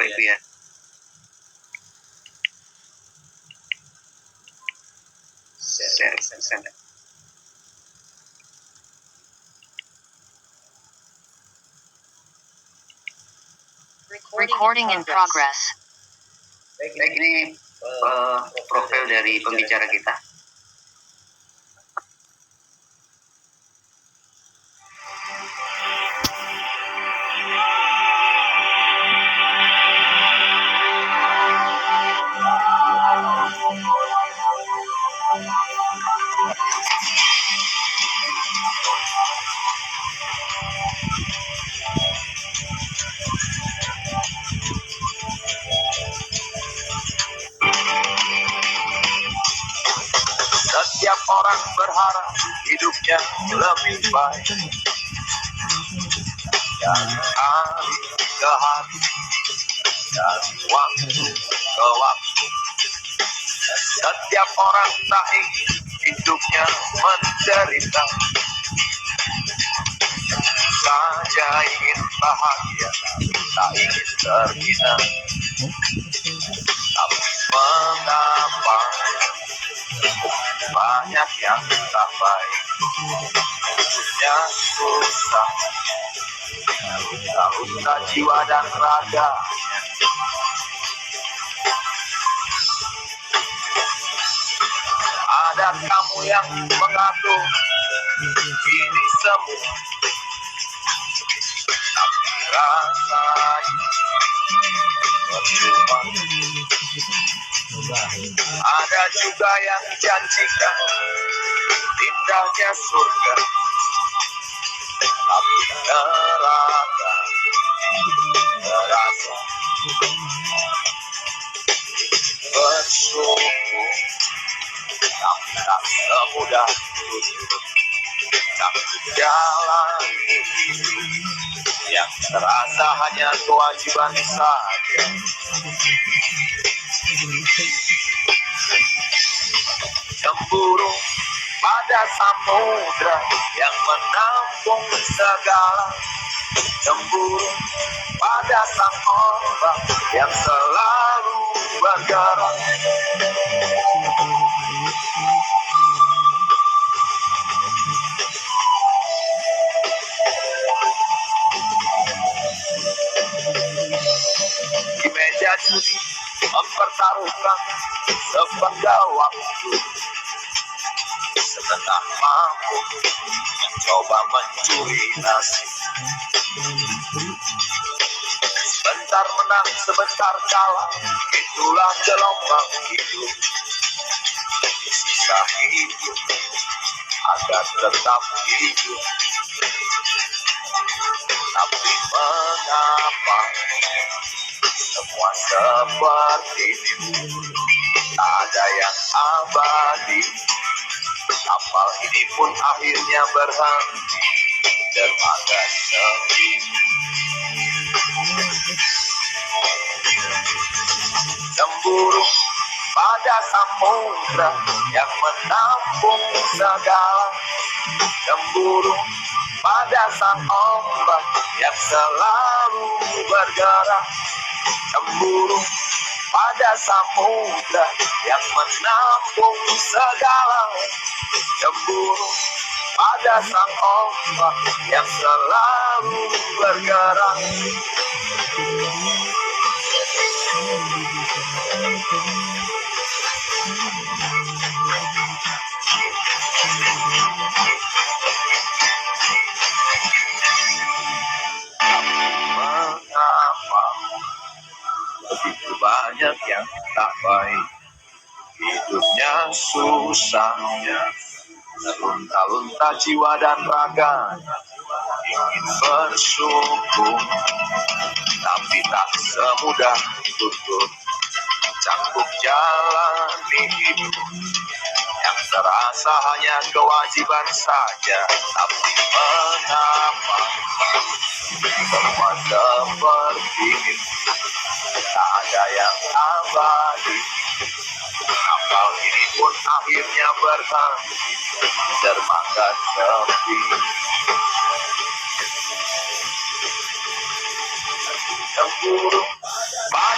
Bapak Ibu ya. Share. Recording in progress. Baik, ini profil dari pembicara kita. Setiap orang berharap hidupnya lebih baik. Dari hari ke hari, dari waktu ke waktu. Setiap orang tak ingin hidupnya menderita. Saja ingin bahagia, tak ingin terhina. Tapi mengapa banyak yang tak baik? Hidupnya susah, luka jiwa dan raga. Ada kamu yang mengatur ini semua, tapi rasanya percuma. Ada juga yang janjikan indahnya surga, tapi neraka terasa. Bersyukur tapi tak semudah itu. Canggung jalan hidup yang terasa hanya kewajiban saja. Cemburu pada samudra yang menampung segala. Cemburu pada sang ombak yang selalu bergerak. Di meja judi mempertaruhkan sepenggal waktu. Sebentar mampu mencoba mencuri nasib. Sebentar menang, sebentar kalah, itulah gelombang hidup. Sisa hidup agar tetap hidup. Tapi mengapa semua seperti ini? Tak ada yang abadi. Kapal ini pun akhirnya berhenti, dermaga sepi. Cemburu pada samudra yang menampung segala. Cemburu pada sang ombak yang selalu bergerak. Cemburu pada samudra yang menampung segala. Cemburu pada sang ombak yang selalu bergerak. Mengapa begitu banyak yang tak baik? Hidupnya susahnya, terlunta-lunta jiwa dan raga. Ingin bersyukur, tapi tak semudah tutur. Canggung jalani hidup yang terasa hanya kewajiban saja. Tapi mengapa semua seperti ini? Tak ada yang abadi. Kapal ini pun akhirnya berhenti, dermaga sepi. Cemburu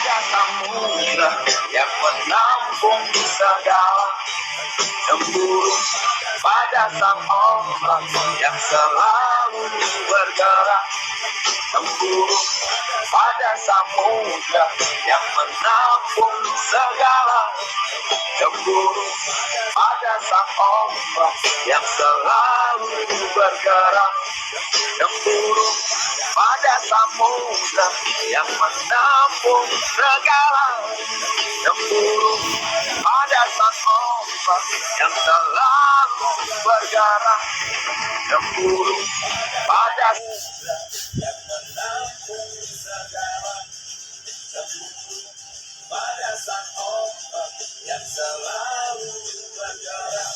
pada samudra yang menampung segala cemburu, pada sang ombak yang selalu bergerak cemburu, pada samudra yang menampung segala cemburu, pada sang ombak yang selalu bergerak cemburu, pada samudra yang menampung segala cemburu, pada sang ombak yang selalu bergerak cemburu, pada yang menampung segala cemburu, pada sang ombak yang selalu bergerak.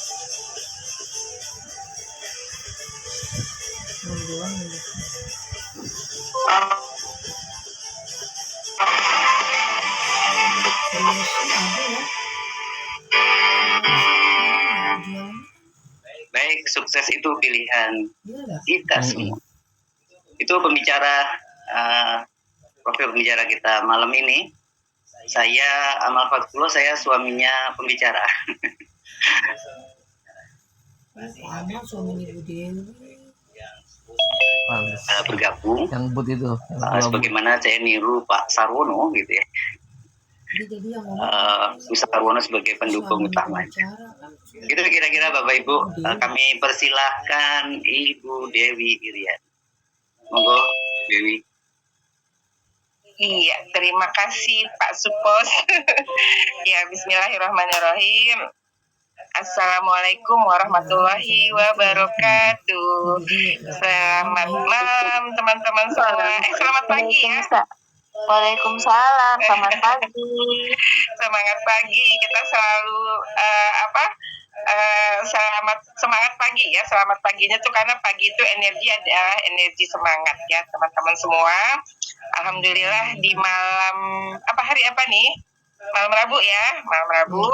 Baik, sukses itu pilihan kita semua. Itu pembicara, profil pembicara kita malam ini. Saya Amal Fatullah, saya suaminya pembicara. Suaminya Bu Dewi. Bergabung. Yang but itu. Sebagaimana saya niru Pak Sarwono gitu ya. Pak Sarwono sebagai pendukung utama. Itu kira-kira Bapak Ibu, kami persilahkan Ibu Dewi Irian. Monggo Dewi. Iya, terima kasih Pak Supos. Ya, bismillahirrahmanirrahim. Assalamualaikum warahmatullahi wabarakatuh. Selamat malam teman-teman semua. Selamat pagi ya. Waalaikumsalam, selamat pagi. Semangat pagi. Kita selalu semangat pagi ya. Selamat paginya tuh karena pagi itu energi adalah energi semangat ya teman-teman semua. Alhamdulillah di malam hari apa nih? Malam Rabu ya. Malam Rabu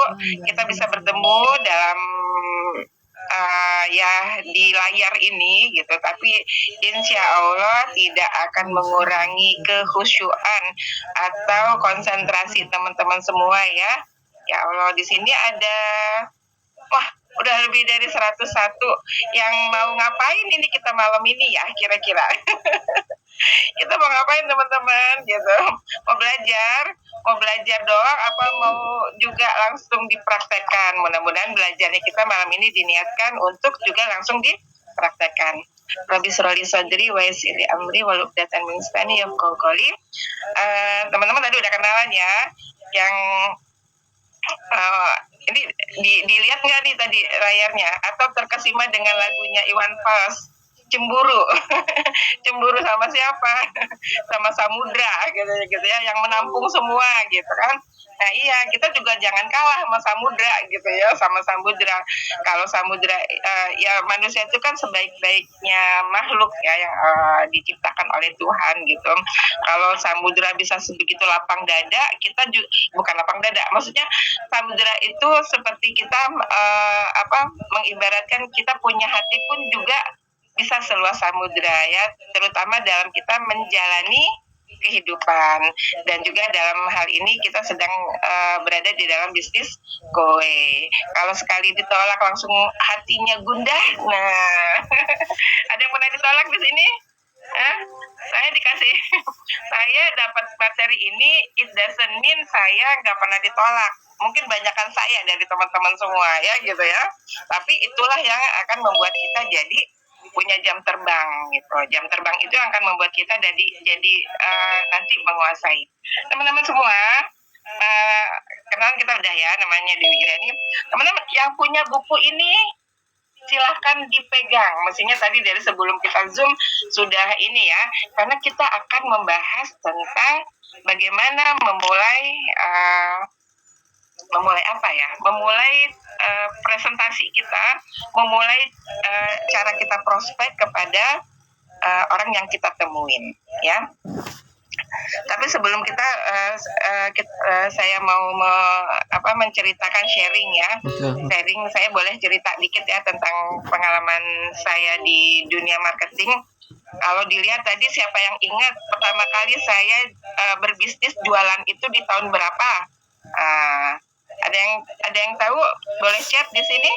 kita bisa bertemu dalam di layar ini gitu, tapi insya Allah tidak akan mengurangi kekhusyuan atau konsentrasi teman-teman semua ya. Ya Allah, di sini ada udah lebih dari 101 yang mau ngapain ini kita malam ini ya kira-kira. Kita mau ngapain teman-teman gitu? Mau belajar doang apa mau juga langsung dipraktekkan? Mudah-mudahan belajarnya kita malam ini diniatkan untuk juga langsung dipraktekkan. Rabbi shrah li sadri wa yassir li amri wahlul 'uqdatam min lisani yafqahu qawli. Teman-teman tadi udah kenalan ya. Yang ini dilihat nggak nih tadi layarnya atau terkesima dengan lagunya Iwan Fals, cemburu. Cemburu sama siapa? Sama samudra gitu ya, yang menampung semua gitu kan. Nah iya, kita juga jangan kalah sama samudra gitu ya, sama samudra. Kalau samudra ya manusia itu kan sebaik-baiknya makhluk ya yang diciptakan oleh Tuhan gitu. Kalau samudra bisa sebegitu lapang dada, kita juga bukan lapang dada, maksudnya samudra itu seperti kita mengibaratkan kita punya hati pun juga bisa seluas samudra ya, terutama dalam kita menjalani kehidupan, dan juga dalam hal ini kita sedang berada di dalam bisnis kowe. Kalau sekali ditolak langsung hatinya gundah. Nah, ada yang pernah ditolak di sini? Saya dikasih, saya dapat materi ini, it doesn't mean saya nggak pernah ditolak. Mungkin banyakkan saya dari teman-teman semua ya gitu ya. Tapi itulah yang akan membuat kita jadi punya jam terbang gitu. Jam terbang itu akan membuat kita jadi nanti menguasai. Teman-teman semua, kenalan kita udah ya, namanya Dewi Iriani. Teman-teman yang punya buku ini silahkan dipegang. Mestinya tadi dari sebelum kita Zoom sudah ini ya, karena kita akan membahas tentang bagaimana memulai presentasi kita, memulai cara kita prospek kepada orang yang kita temuin ya. Tapi sebelum saya mau menceritakan sharing ya. Sharing, saya boleh cerita dikit ya tentang pengalaman saya di dunia marketing. Kalau dilihat tadi siapa yang ingat pertama kali saya berbisnis jualan itu di tahun berapa? Ah, ada yang tahu? Boleh chat di sini.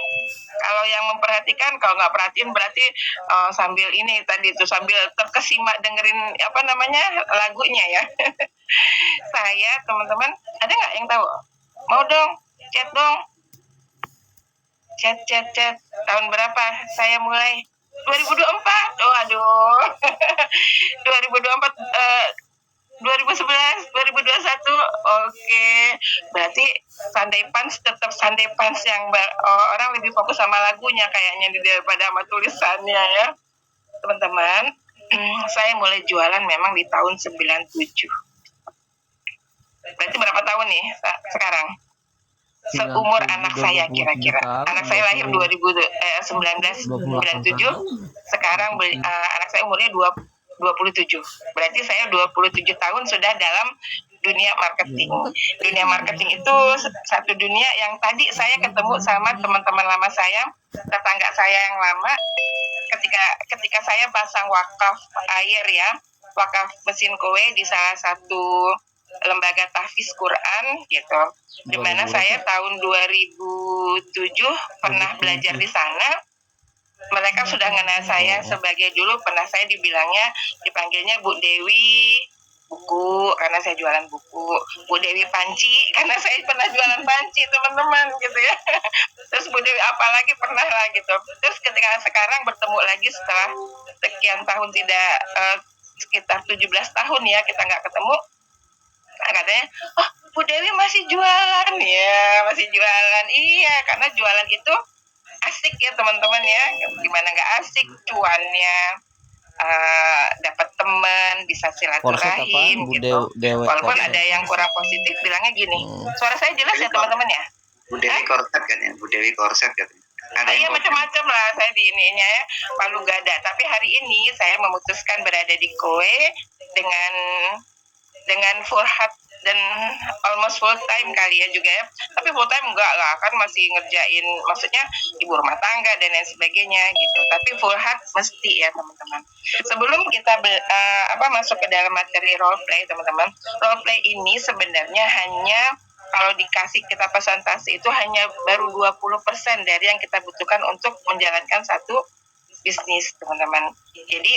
Kalau yang memperhatikan, kalau nggak perhatiin berarti sambil ini tadi tuh sambil terkesima dengerin apa namanya lagunya ya. Saya teman-teman ada nggak yang tahu? Mau dong, chat dong. Chat tahun berapa saya mulai? 2024. Oh aduh. 2024 2011 2021. Oke. Berarti Sunday Punch tetap Sunday Punch yang orang lebih fokus sama lagunya kayaknya daripada sama tulisannya ya. Teman-teman, saya mulai jualan memang di tahun 97. Berarti berapa tahun nih sekarang? Seumur anak saya kira-kira. Anak saya lahir 1997. Sekarang anak saya umurnya 27. Berarti saya 27 tahun sudah dalam dunia marketing. Dunia marketing itu satu dunia yang tadi saya ketemu sama teman-teman lama saya, tetangga saya yang lama, ketika saya pasang wakaf air ya, wakaf mesin kowe di salah satu lembaga tahfiz Quran gitu. Di mana saya tahun 2007 pernah belajar di sana. Mereka sudah mengenal saya sebagai dulu pernah saya dipanggilnya Bu Dewi buku karena saya jualan buku, Bu Dewi panci karena saya pernah jualan panci teman-teman gitu ya. Terus Bu Dewi apalagi pernah lah gitu. Terus ketika sekarang bertemu lagi setelah sekian tahun tidak sekitar 17 tahun ya kita nggak ketemu, katanya oh Bu Dewi masih jualan ya, masih jualan. Iya, karena jualan itu asik ya teman-teman ya, gimana nggak asik, cuannya dapat teman, bisa silaturahim gitu. Walaupun ada yang kurang positif bilangnya gini, suara saya jelas ya teman-teman ya? Bu Dewi korset kan ya, Bu Dewi korset kan. Iya macam-macam lah saya di ininya ya, Palu Gada. Tapi hari ini saya memutuskan berada di Kowe dengan full heart dan almost full time kali ya juga ya. Tapi full time enggak lah, kan masih ngerjain maksudnya ibu rumah tangga dan lain sebagainya gitu. Tapi full heart mesti ya teman-teman. Sebelum kita masuk ke dalam materi role play teman-teman. Role play ini sebenarnya hanya kalau dikasih kita presentasi itu hanya baru 20% dari yang kita butuhkan untuk menjalankan satu bisnis teman-teman. Jadi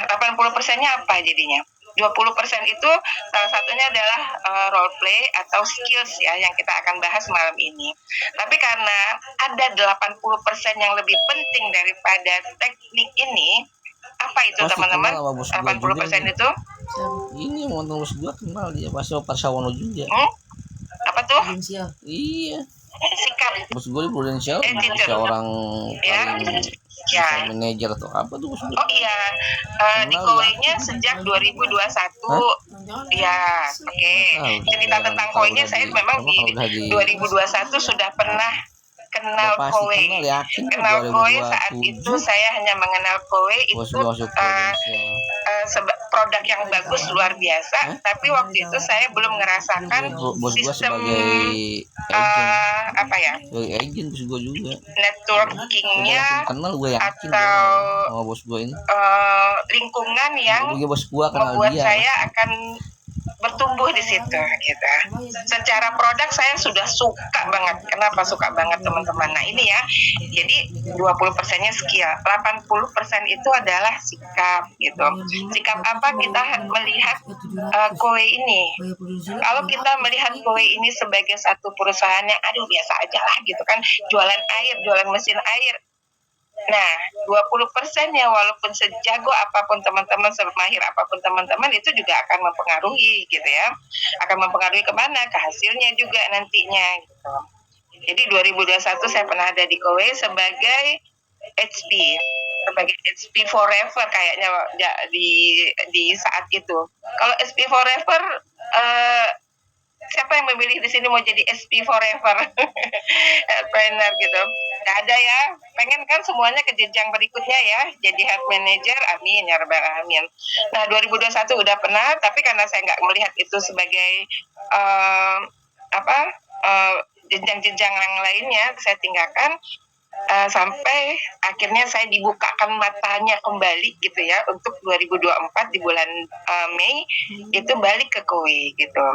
80%-nya apa jadinya? 20% itu salah satunya adalah role play atau skills ya yang kita akan bahas malam ini. Tapi karena ada 80% yang lebih penting daripada teknik ini, apa itu teman-teman? 80% itu? Ini mau bos gua kenal dia pas Sawono juga. Apa tuh? Iya. Sikap. Bos gua di Prudential, seorang manajer atau apa tuh bos gua? Oh iya, di Kowe-nya sejak 2021. Iya, oke. Cerita tentang Kowe-nya saya memang di 2021 sudah pernah kenal Kowe. Kenal Kowe saat itu saya hanya mengenal Kowe itu produk yang bagus luar biasa, tapi waktu itu saya belum ngerasakan sistem apa ya? Agent bos gua juga. Networkingnya kenal gue yakin atau bos gua ini. Lingkungan yang bos gua kenal membuat dia. saya akan bertumbuh di situ gitu. Secara produk saya sudah suka banget. Kenapa suka banget teman-teman? Nah ini ya. Jadi 20%-nya skill, 80% itu adalah sikap gitu. Sikap apa kita melihat Kowe ini? Kalau kita melihat Kowe ini sebagai satu perusahaan yang aduh biasa aja lah gitu kan, jualan air, jualan mesin air. Nah, 20%-nya walaupun sejago apapun teman-teman, semahir apapun teman-teman, itu juga akan mempengaruhi gitu ya. Akan mempengaruhi kemana? Ke hasilnya juga nantinya gitu. Jadi 2021 saya pernah ada di Kowe sebagai HP Forever kayaknya di saat itu. Kalau HP Forever siapa yang memilih di sini mau jadi SP Forever trainer gitu? Gak ada ya. Pengen kan semuanya ke jenjang berikutnya ya, jadi head manager, amin ya rabbal alamin. Nah 2021 udah pernah, tapi karena saya nggak melihat itu sebagai jenjang-jenjang yang lainnya, saya tinggalkan. sampai akhirnya saya dibukakan matanya kembali gitu ya untuk 2024 di bulan Mei itu balik ke Kowe gitu.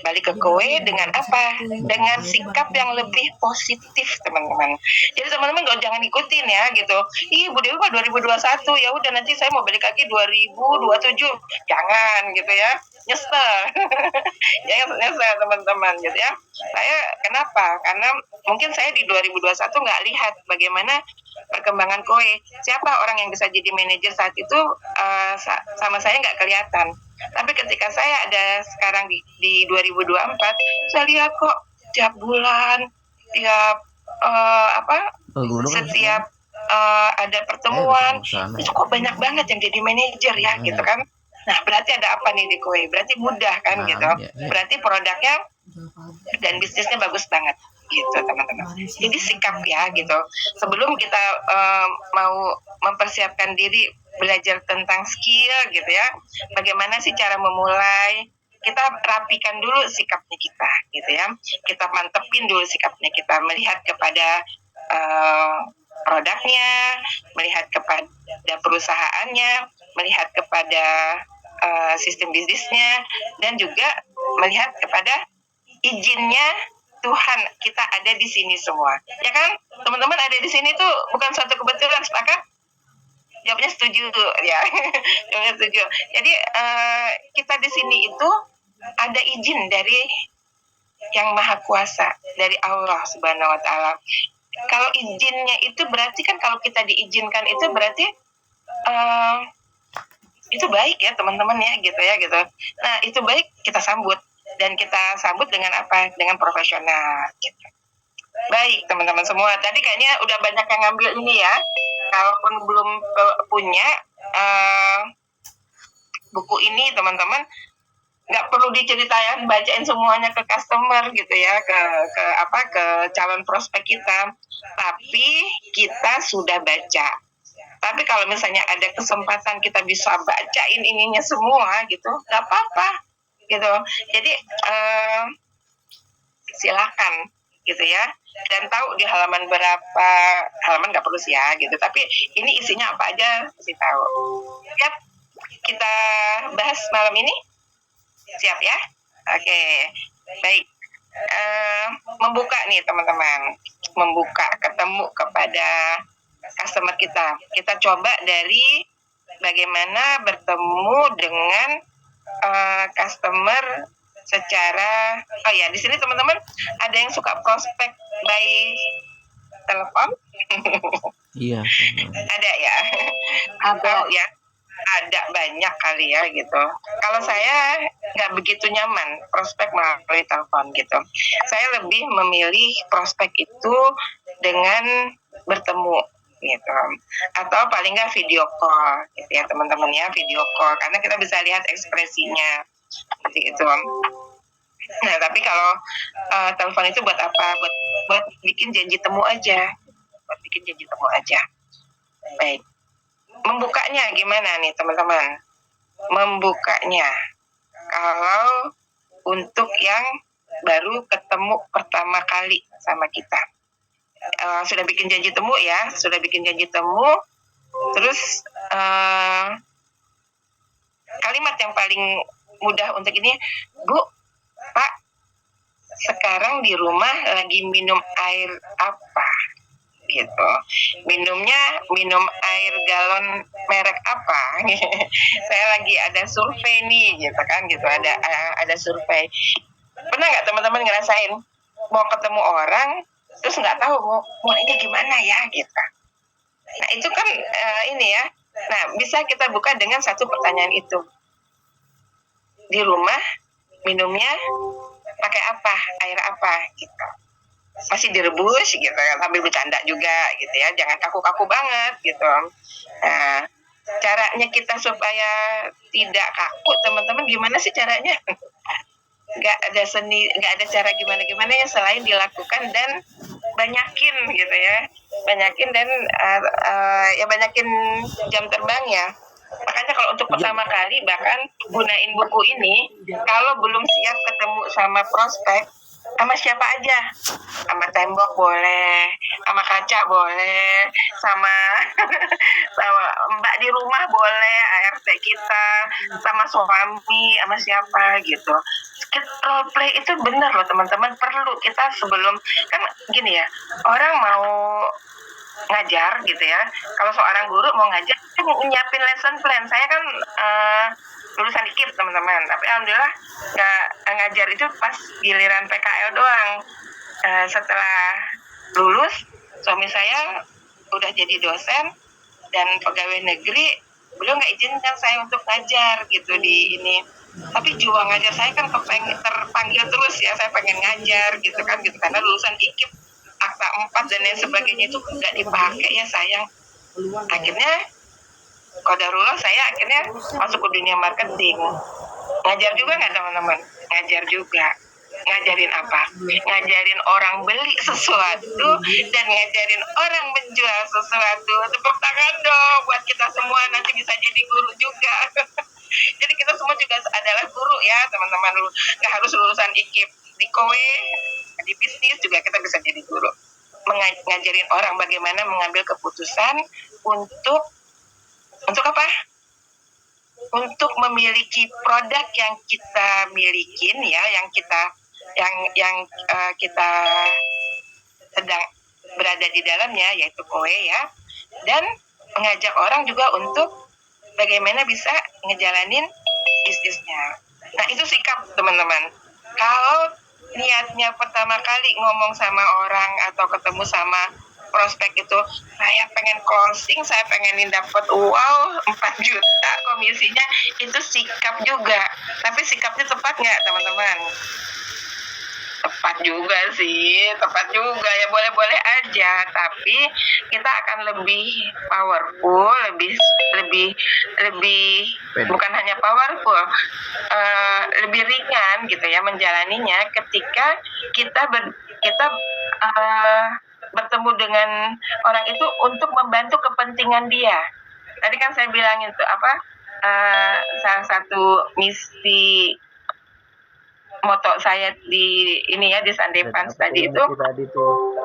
Balik ke Kowe dengan apa? Dengan sikap yang lebih positif teman-teman. Jadi teman-teman jangan ikutin ya gitu. Ih Bu Dewi mah 2021 ya udah nanti saya mau balik lagi 2027. Jangan gitu ya. Nyesel. Jangan nyesel teman-teman gitu ya. Saya kenapa? Karena mungkin saya di 2021 nggak lihat bagaimana perkembangan Kowe. Siapa orang yang bisa jadi manajer saat itu sama saya nggak kelihatan. Tapi ketika saya ada sekarang di 2024, saya lihat kok tiap bulan, tiap setiap ada pertemuan, itu kok banyak banget yang jadi manajer ya gitu kan. Nah berarti ada apa nih di Kowe? Berarti mudah kan gitu. Berarti produknya dan bisnisnya bagus banget gitu teman-teman. Jadi sikap ya gitu. Sebelum kita mau mempersiapkan diri belajar tentang skill gitu ya, bagaimana sih cara memulai? Kita rapikan dulu sikapnya kita gitu ya. Kita mantepin dulu sikapnya kita, melihat kepada produknya, melihat kepada perusahaannya, melihat kepada sistem bisnisnya, dan juga melihat kepada izinnya Tuhan kita ada di sini semua, ya kan? Teman-teman ada di sini tuh bukan suatu kebetulan, sepakat? Jawabnya setuju ya. Jawabnya setuju. Jadi kita di sini itu ada izin dari Yang Maha Kuasa, dari Allah Subhanahu Wa Taala. Kalau izinnya itu berarti kan kalau kita diizinkan itu berarti itu baik ya teman-teman ya gitu. Nah itu baik, kita sambut, dan kita sambut dengan apa? Dengan profesional gitu. Baik teman-teman semua, tadi kayaknya udah banyak yang ngambil ini ya. Kalaupun belum punya buku ini teman-teman, nggak perlu diceritain, bacain semuanya ke customer gitu ya, ke calon prospek kita. Tapi kita sudah baca. Tapi kalau misalnya ada kesempatan kita bisa bacain ininya semua gitu, nggak apa-apa gitu. Jadi silakan gitu ya. Dan tahu di halaman berapa, halaman nggak perlu sih ya gitu. Tapi ini isinya apa aja mesti tahu. Siap kita bahas malam ini? Siap ya? Oke, baik. Membuka nih teman-teman, membuka, ketemu kepada customer kita. Kita coba dari bagaimana bertemu dengan customer secara, oh ya di sini teman-teman ada yang suka prospek by telepon? Iya. Ada ya? Atau ya? Ada banyak kali ya gitu. Kalau saya nggak begitu nyaman prospek melalui telepon gitu. Saya lebih memilih prospek itu dengan bertemu gitu. Atau paling nggak video call gitu ya teman-teman ya, video call, karena kita bisa lihat ekspresinya seperti itu. Nah tapi kalau telepon itu buat apa? Buat bikin janji temu aja. Baik. Membukanya gimana nih teman-teman? Membukanya kalau untuk yang baru ketemu pertama kali sama kita, sudah bikin janji temu ya, terus kalimat yang paling mudah untuk ini, Bu, Pak, sekarang di rumah lagi minum air apa? Gitu. Minum air galon merek apa? Saya lagi ada survei nih gitu kan, gitu, ada survei. Pernah nggak teman-teman ngerasain mau ketemu orang terus nggak tahu mau ini gimana ya gitu? Nah itu kan ini ya. Nah bisa kita buka dengan satu pertanyaan itu. Di rumah minumnya pakai apa? Air apa? Gitu. Masih direbus gitu kan, sambil bercanda juga gitu ya, jangan kaku-kaku banget gitu. Nah caranya kita supaya tidak kaku teman-teman, gimana sih caranya? Nggak ada cara gimana ya selain dilakukan dan banyakin gitu ya, banyakin jam terbang ya. Makanya kalau untuk pertama kali bahkan gunain buku ini, kalau belum siap ketemu sama prospek, sama siapa aja, sama tembok boleh, sama kaca boleh, sama sama mbak di rumah boleh, ART kita, sama suami, sama siapa gitu. Role play itu benar loh teman-teman, perlu kita sebelum, kan gini ya, orang mau ngajar gitu ya, kalau seorang guru mau ngajar kan nyiapin lesson plan. Saya kan lulusan IKIP teman-teman, tapi alhamdulillah nggak ngajar itu pas giliran PKL doang. Setelah lulus, suami saya udah jadi dosen dan pegawai negeri, beliau nggak izinkan saya untuk ngajar gitu di ini. Tapi jiwa ngajar saya kan terpanggil terus ya, saya pengen ngajar gitu kan, gitu karena lulusan IKIP, akta 4 dan lain sebagainya itu nggak dipakai ya sayang. Akhirnya qadarullah saya akhirnya masuk ke dunia marketing. Ngajar juga nggak teman-teman? Ngajar juga. Ngajarin apa? Ngajarin orang beli sesuatu dan ngajarin orang menjual sesuatu. Tepuk tangan dong buat kita semua, nanti bisa jadi guru juga. Jadi kita semua juga adalah guru ya teman-teman. Nggak harus lulusan IKIP. Di kowe, di bisnis juga kita bisa jadi guru. Ngajarin orang bagaimana mengambil keputusan untuk apa? Untuk memiliki produk yang kita milikin ya, yang kita sedang berada di dalamnya, yaitu kowe ya, dan mengajak orang juga untuk bagaimana bisa ngejalanin bisnisnya. Nah itu sikap teman-teman. Kalau niatnya pertama kali ngomong sama orang atau ketemu sama prospek itu, saya pengen closing, saya pengenin dapat 4 juta komisinya, itu sikap juga. Tapi sikapnya tepat nggak teman-teman? Tepat juga sih, tepat juga ya, boleh-boleh aja. Tapi kita akan lebih powerful, lebih bukan hanya powerful, lebih ringan gitu ya menjalaninya ketika kita bertemu dengan orang itu untuk membantu kepentingan dia. Tadi kan saya bilang itu apa, salah satu misi moto saya di ini ya, di Sunday Fans tadi itu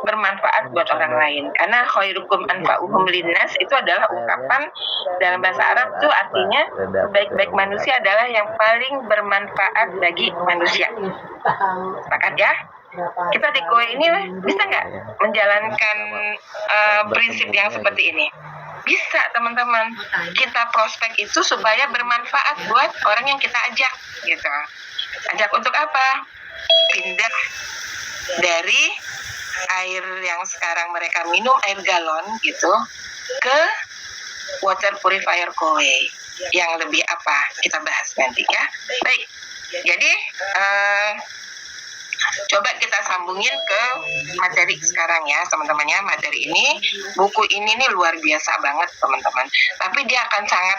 bermanfaat buat orang lain. Karena khairukum anfa'uhum linnas itu adalah ungkapan dalam bahasa Arab tuh artinya sebaik-baik manusia adalah yang paling bermanfaat bagi manusia. Sepakat ya? Kita di kowe ini bisa nggak menjalankan prinsip yang seperti ini? Bisa teman-teman. Kita prospek itu supaya bermanfaat buat orang yang kita ajak gitu. Ajak untuk apa? Pindah dari air yang sekarang mereka minum, air galon gitu, ke water purifier kowe. Yang lebih apa? Kita bahas nanti ya. Baik. Jadi coba kita sambungin ke materi sekarang ya teman-teman ya. Materi ini, buku ini nih luar biasa banget teman-teman. Tapi dia akan sangat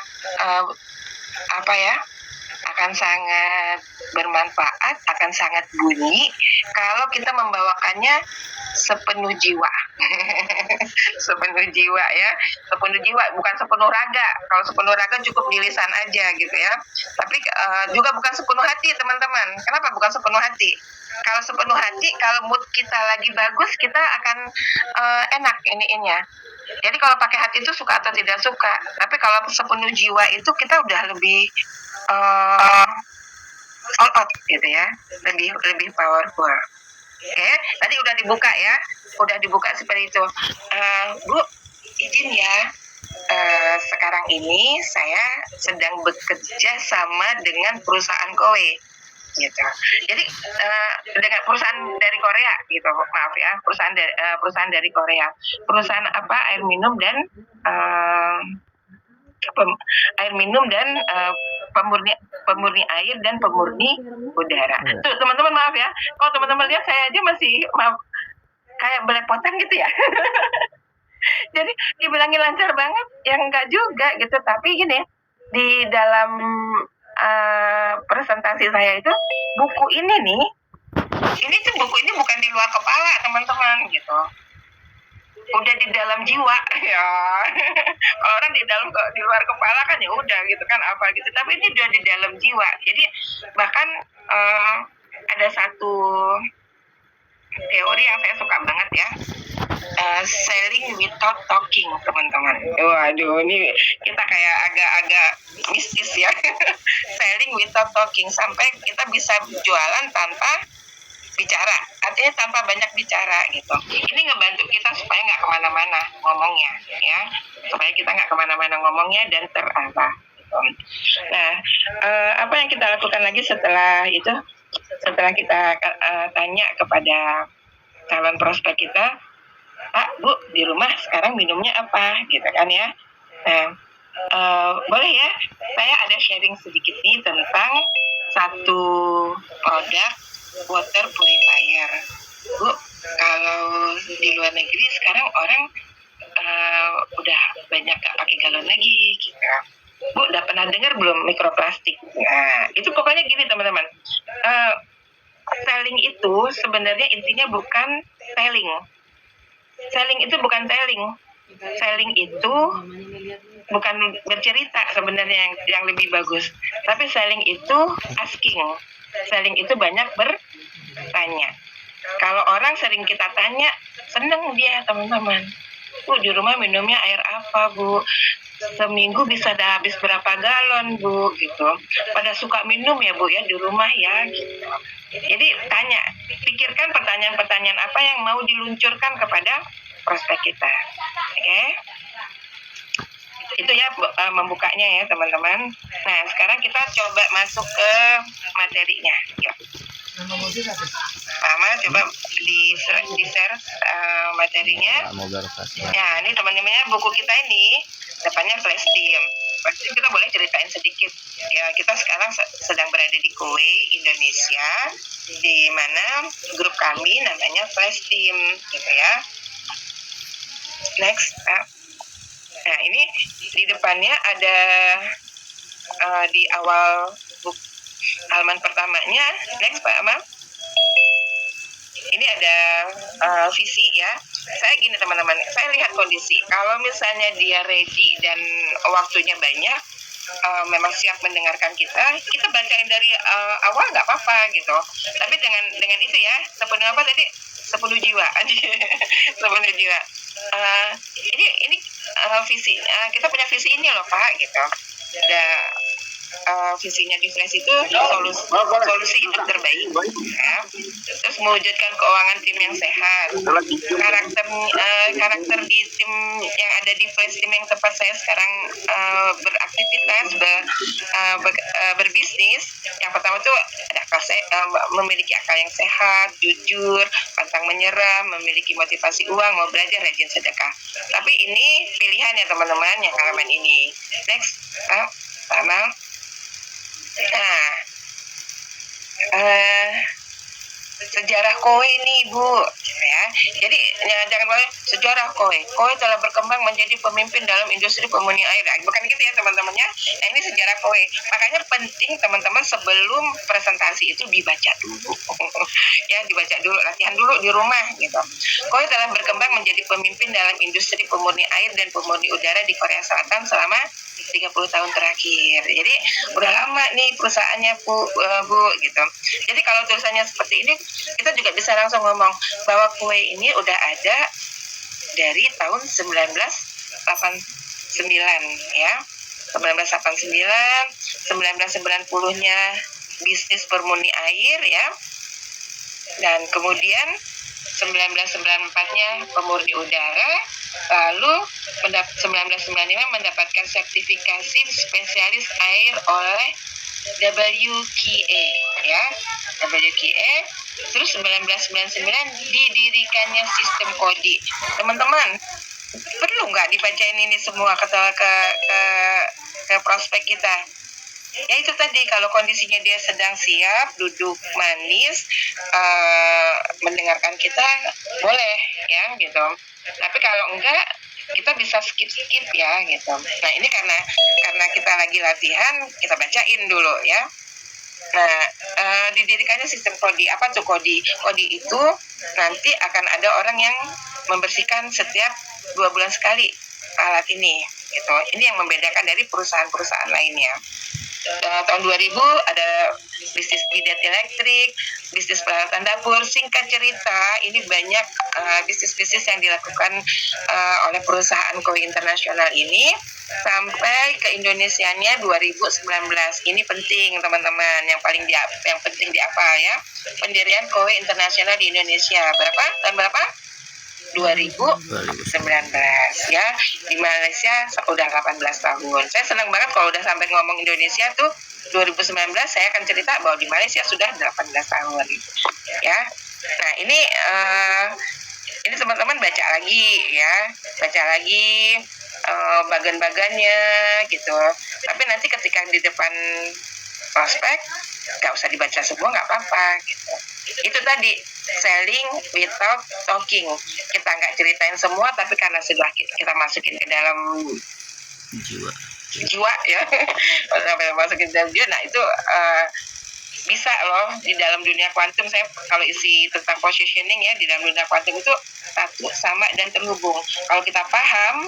akan sangat bermanfaat, akan sangat bunyi kalau kita membawakannya sepenuh jiwa. Sepenuh jiwa ya, sepenuh jiwa, bukan sepenuh raga. Kalau sepenuh raga cukup di lisan aja gitu ya. Tapi juga bukan sepenuh hati teman-teman. Kenapa bukan sepenuh hati? Kalau sepenuh hati, kalau mood kita lagi bagus, kita akan enak ininya. Jadi kalau pakai hati itu suka atau tidak suka. Tapi kalau sepenuh jiwa itu kita udah lebih all out gitu ya, lebih powerful. Oke, tadi udah dibuka seperti itu. Bu, izin ya, sekarang ini saya sedang bekerja sama dengan perusahaan kowe gitu. Jadi dengan perusahaan dari Korea gitu, maaf ya, perusahaan dari Korea. Perusahaan apa? Air minum dan pemurni air dan pemurni udara. Tuh teman-teman maaf ya, kalau teman-teman lihat saya aja masih kayak belepotan gitu ya. Jadi dibilangin lancar banget, ya enggak juga gitu. Tapi gini, di dalam presentasi saya itu, buku ini buku ini bukan di luar kepala teman-teman gitu. Udah di dalam jiwa ya. Kalau orang di luar kepala kan ya udah gitu kan apa gitu, tapi ini udah di dalam jiwa. Jadi bahkan ada satu teori yang saya suka banget ya. Selling without talking, teman-teman. Waduh, ini kita kayak agak-agak mistis ya. Selling without talking, sampai kita bisa jualan tanpa bicara, artinya tanpa banyak bicara gitu. Ini ngebantu kita supaya nggak kemana-mana ngomongnya, ya, supaya kita nggak kemana-mana ngomongnya dan terarah. Gitu. Nah, apa yang kita lakukan lagi setelah itu? Setelah kita tanya kepada calon prospek kita, Pak, Bu, di rumah sekarang minumnya apa, gitu kan ya? Nah, boleh ya, saya ada sharing sedikit nih tentang satu produk water purifier. Bu, kalau di luar negeri sekarang orang udah banyak gak pakai galon lagi, gitu. Bu, udah pernah dengar belum mikroplastik? Nah, itu pokoknya gini teman-teman. Selling itu sebenarnya intinya bukan selling. Selling itu bukan selling. Selling itu bukan bercerita sebenarnya yang lebih bagus. Tapi selling itu asking. Selling itu banyak bertanya. Kalau orang sering kita tanya, seneng dia teman-teman. Bu, di rumah minumnya air apa, Bu? Seminggu bisa dah habis berapa galon, Bu, gitu. Pada suka minum ya, Bu, ya, di rumah ya, gitu. Jadi tanya, pikirkan pertanyaan-pertanyaan apa yang mau diluncurkan kepada prospek kita. Oke? Itu ya membukanya ya, teman-teman. Nah, sekarang kita coba masuk ke materinya. Yuk. Pertama coba di share materinya. Ya, ini teman-temannya buku kita ini depannya flash team. Pasti kita boleh ceritain sedikit. Ya, kita sekarang sedang berada di Kuwait, Indonesia, di mana grup kami namanya flash team, gitu ya. Next. Nah, ini di depannya ada di awal buku halaman pertamanya. Next, Pak Amal. Ini ada visi ya. Saya gini teman-teman, saya lihat kondisi. Kalau misalnya dia ready dan waktunya banyak, memang siap mendengarkan kita bacain dari awal nggak apa-apa gitu. Tapi dengan itu ya, sepenuh apa tadi? 10 jiwa. 10 jiwa. Ini visi. Kita punya visi ini loh Pak gitu. Visinya di Flash itu solusi hidup terbaik ya. Terus mewujudkan keuangan tim yang sehat, karakter di tim yang ada di Flash team yang tempat saya sekarang beraktivitas berbisnis. Yang pertama tuh ada memiliki akal yang sehat, jujur, pantang menyerah, memiliki motivasi uang, mau belajar, rajin sedekah. Tapi ini pilihan ya teman-teman yang halaman ini. Next, sama. Nah, sejarah Kowe ini Bu ya. Jadi jangan lupa sejarah Kowe. Kowe telah berkembang menjadi pemimpin dalam industri pemurni air. Bukan gitu ya teman-temannya. Nah, ini sejarah Kowe. Makanya penting teman-teman sebelum presentasi itu dibaca dulu. Ya, dibaca dulu, latihan dulu di rumah gitu. Kowe telah berkembang menjadi pemimpin dalam industri pemurni air dan pemurni udara di Korea Selatan selama 30 tahun terakhir. Jadi udah lama nih perusahaannya Bu gitu. Jadi kalau tulisannya seperti ini, kita juga bisa langsung ngomong bahwa Kue ini udah ada dari tahun 1989 ya. 1990-nya bisnis permurni air ya. Dan kemudian 1994-nya pemurni udara, lalu 1995 mendapatkan sertifikasi spesialis air oleh WQA ya, WQA. Terus 1999 didirikannya sistem KODI. Teman-teman, perlu nggak dibacain ini semua ke prospek kita? Ya itu tadi, kalau kondisinya dia sedang siap, duduk manis, mendengarkan kita, boleh ya gitu. Tapi kalau enggak, kita bisa skip ya gitu. Nah ini karena kita lagi latihan, kita bacain dulu ya. Nah, didirikannya sistem KODI. Apa tuh KODI? KODI itu nanti akan ada orang yang membersihkan setiap 2 bulan sekali alat ini gitu. Ini yang membedakan dari perusahaan-perusahaan lainnya. Tahun 2000 ada bisnis bidet elektrik, bisnis peralatan dapur. Singkat cerita, ini banyak bisnis-bisnis yang dilakukan oleh perusahaan kue internasional ini sampai ke Indonesianya 2019. Ini penting teman-teman, yang penting di apa ya? Pendirian kue internasional di Indonesia. Tahun berapa? 2019 ya. Di Malaysia udah 18 tahun. Saya senang banget kalau udah sampai ngomong Indonesia tuh 2019, saya akan cerita bahwa di Malaysia sudah 18 tahun ya. Nah, ini teman-teman baca lagi ya. Baca lagi bagan-bagannya gitu. Tapi nanti ketika di depan prospek nggak usah dibaca semua, nggak apa-apa gitu. Itu tadi selling without talking. Kita nggak ceritain semua, tapi karena sudah kita masukin ke dalam jiwa ya, masukin ke dalam jiwa. Nah itu bisa loh di dalam dunia kuantum. Saya kalau isi tentang positioning ya, di dalam dunia kuantum itu satu, sama, dan terhubung. Kalau kita paham,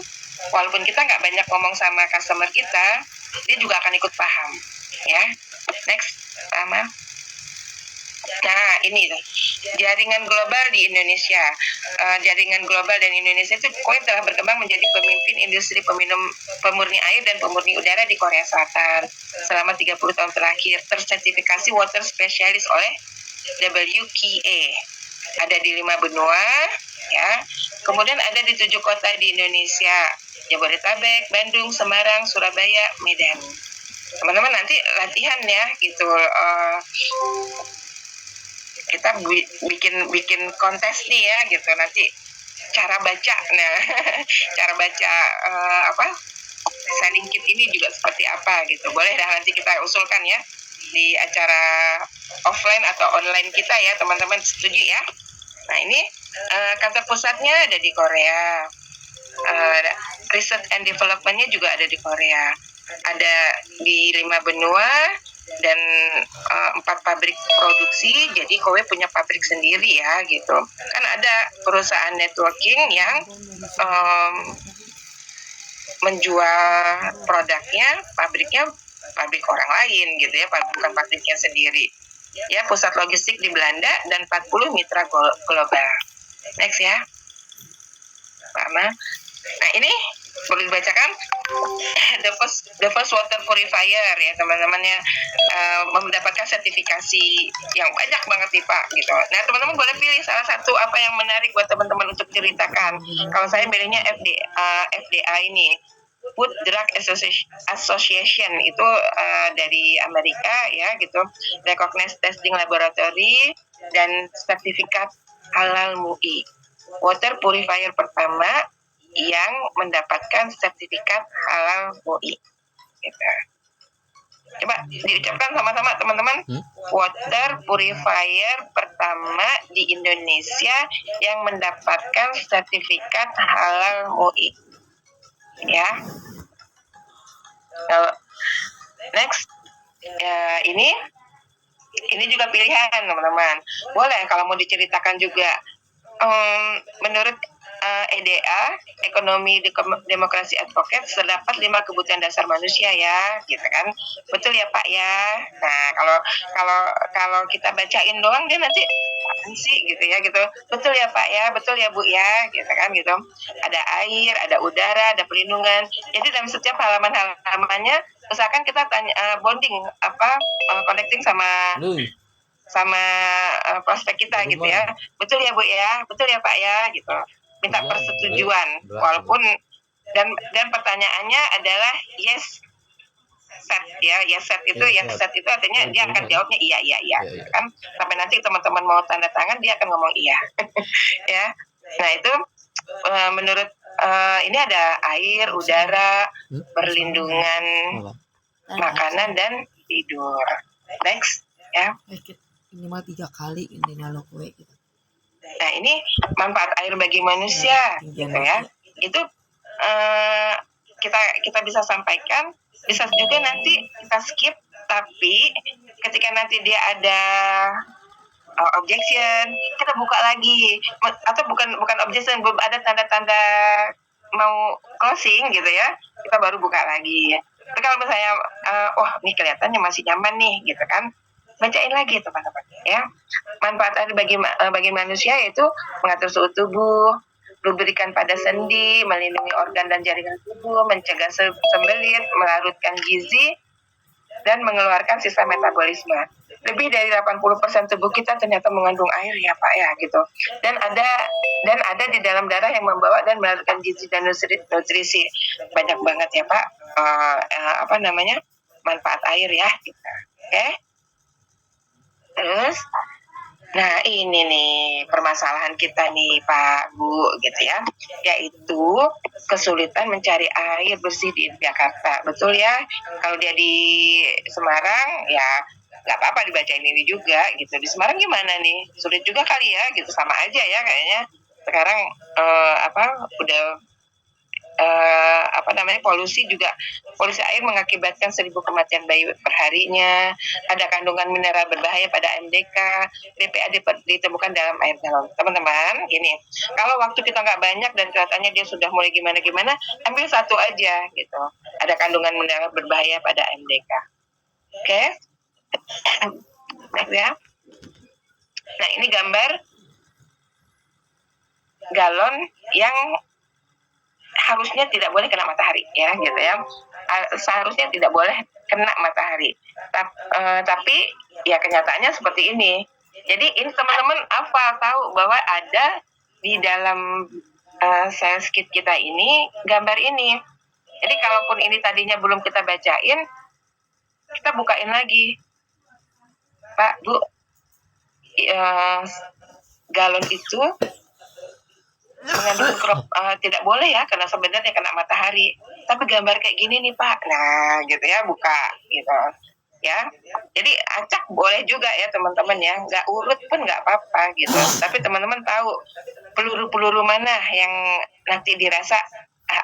walaupun kita nggak banyak ngomong sama customer kita, dia juga akan ikut paham ya. Next, sama. Nah ini jaringan global di Indonesia. Jaringan global dan Indonesia itu kue telah berkembang menjadi pemimpin industri pemurni air dan pemurni udara di Korea Selatan selama 30 tahun terakhir. Tersertifikasi water specialist oleh WQA. Ada di 5 benua ya. Kemudian ada di 7 kota di Indonesia: Jabodetabek, Bandung, Semarang, Surabaya, Medan. Teman-teman nanti latihan ya gitu. Kita bikin kontes nih ya gitu, nanti cara baca. Nah cara baca selling kit ini juga seperti apa gitu, boleh dah nanti kita usulkan ya di acara offline atau online kita ya teman-teman, setuju ya. Nah ini kantor pusatnya ada di Korea, research and developmentnya juga ada di Korea, ada di 5 benua dan 4 pabrik produksi. Jadi Kowe punya pabrik sendiri ya gitu. Kan ada perusahaan networking yang menjual produknya, pabrik orang lain gitu ya, bukan pabriknya sendiri. Ya, pusat logistik di Belanda dan 40 mitra global. Next ya. Lama. Nah ini boleh dibacakan the first water purifier ya teman-teman ya, mendapatkan sertifikasi yang banyak banget nih Pak gitu. Nah teman-teman boleh pilih salah satu apa yang menarik buat teman-teman untuk ceritakan. Kalau saya pilihnya FDA ini, Food Drug Association itu dari Amerika ya gitu, recognized testing laboratory dan sertifikat halal MUI, water purifier pertama yang mendapatkan sertifikat halal MUI gitu. Coba diucapkan sama-sama teman-teman. Water purifier pertama di Indonesia yang mendapatkan sertifikat halal MUI ya. Next ini juga pilihan teman-teman, boleh kalau mau diceritakan juga. Menurut EDA, Ekonomi Demokrasi Advocate, terdapat 5 kebutuhan dasar manusia ya, gitu kan? Betul ya Pak ya. Nah kalau kita bacain doang dia nanti apaan sih gitu ya gitu. Betul ya Pak ya, betul ya Bu ya, gitu kan gitu. Ada air, ada udara, ada perlindungan. Jadi dalam setiap halamannya, usahakan kita bonding connecting sama prospek kita gitu ya. Betul ya Bu ya, betul ya Pak ya gitu. Minta persetujuan, walaupun dan pertanyaannya adalah yes set ya. Yes set itu artinya dia akan jawabnya iya kan. Sampai nanti teman-teman mau tanda tangan dia akan ngomong iya. Ya. Nah itu menurut ini ada air, udara, perlindungan, makanan dan tidur. Next ya. Ini mah 3 kali ini nalo kue gitu. Nah ini manfaat air bagi manusia gitu ya. Itu kita bisa sampaikan, bisa juga nanti kita skip, tapi ketika nanti dia ada objection, kita buka lagi, atau bukan objection, belum ada tanda-tanda mau closing gitu ya, kita baru buka lagi. Tapi kalau misalnya ini kelihatannya masih nyaman nih gitu kan, bacain lagi teman-teman ya. Manfaat air bagi manusia yaitu mengatur suhu tubuh, lubrikan pada sendi, melindungi organ dan jaringan tubuh, mencegah sembelit, melarutkan gizi, dan mengeluarkan sisa metabolisme. Lebih dari 80% tubuh kita ternyata mengandung air ya Pak ya gitu. Dan ada di dalam darah yang membawa dan melarutkan gizi dan nutrisi. Banyak banget ya Pak manfaat air ya kita. Oke. Terus nah ini nih permasalahan kita nih Pak Bu gitu ya, yaitu kesulitan mencari air bersih di Jakarta. Betul ya, kalau dia di Semarang ya nggak apa-apa dibacain ini juga gitu. Di Semarang gimana nih, sulit juga kali ya gitu, sama aja ya kayaknya sekarang udah polusi air mengakibatkan 1.000 kematian bayi perharinya, ada kandungan mineral berbahaya pada MDK, BPA ditemukan dalam air galon. Teman-teman, gini, kalau waktu kita nggak banyak dan kelihatannya dia sudah mulai gimana-gimana, ambil satu aja gitu. Ada kandungan mineral berbahaya pada MDK. Oke? Next ya. Nah, ini gambar galon yang harusnya tidak boleh kena matahari ya gitu ya. Seharusnya tidak boleh kena matahari. Tapi ya kenyataannya seperti ini. Jadi ini teman-teman tahu bahwa ada di dalam sales kit kita ini gambar ini. Jadi kalaupun ini tadinya belum kita bacain, kita bukain lagi. Pak, Bu, galon itu mengandung tidak boleh ya karena sebenarnya kena matahari, tapi gambar kayak gini nih Pak, nah gitu ya, buka gitu ya. Jadi acak boleh juga ya teman-teman ya, nggak urut pun nggak apa-apa gitu, tapi teman-teman tahu peluru-peluru mana yang nanti dirasa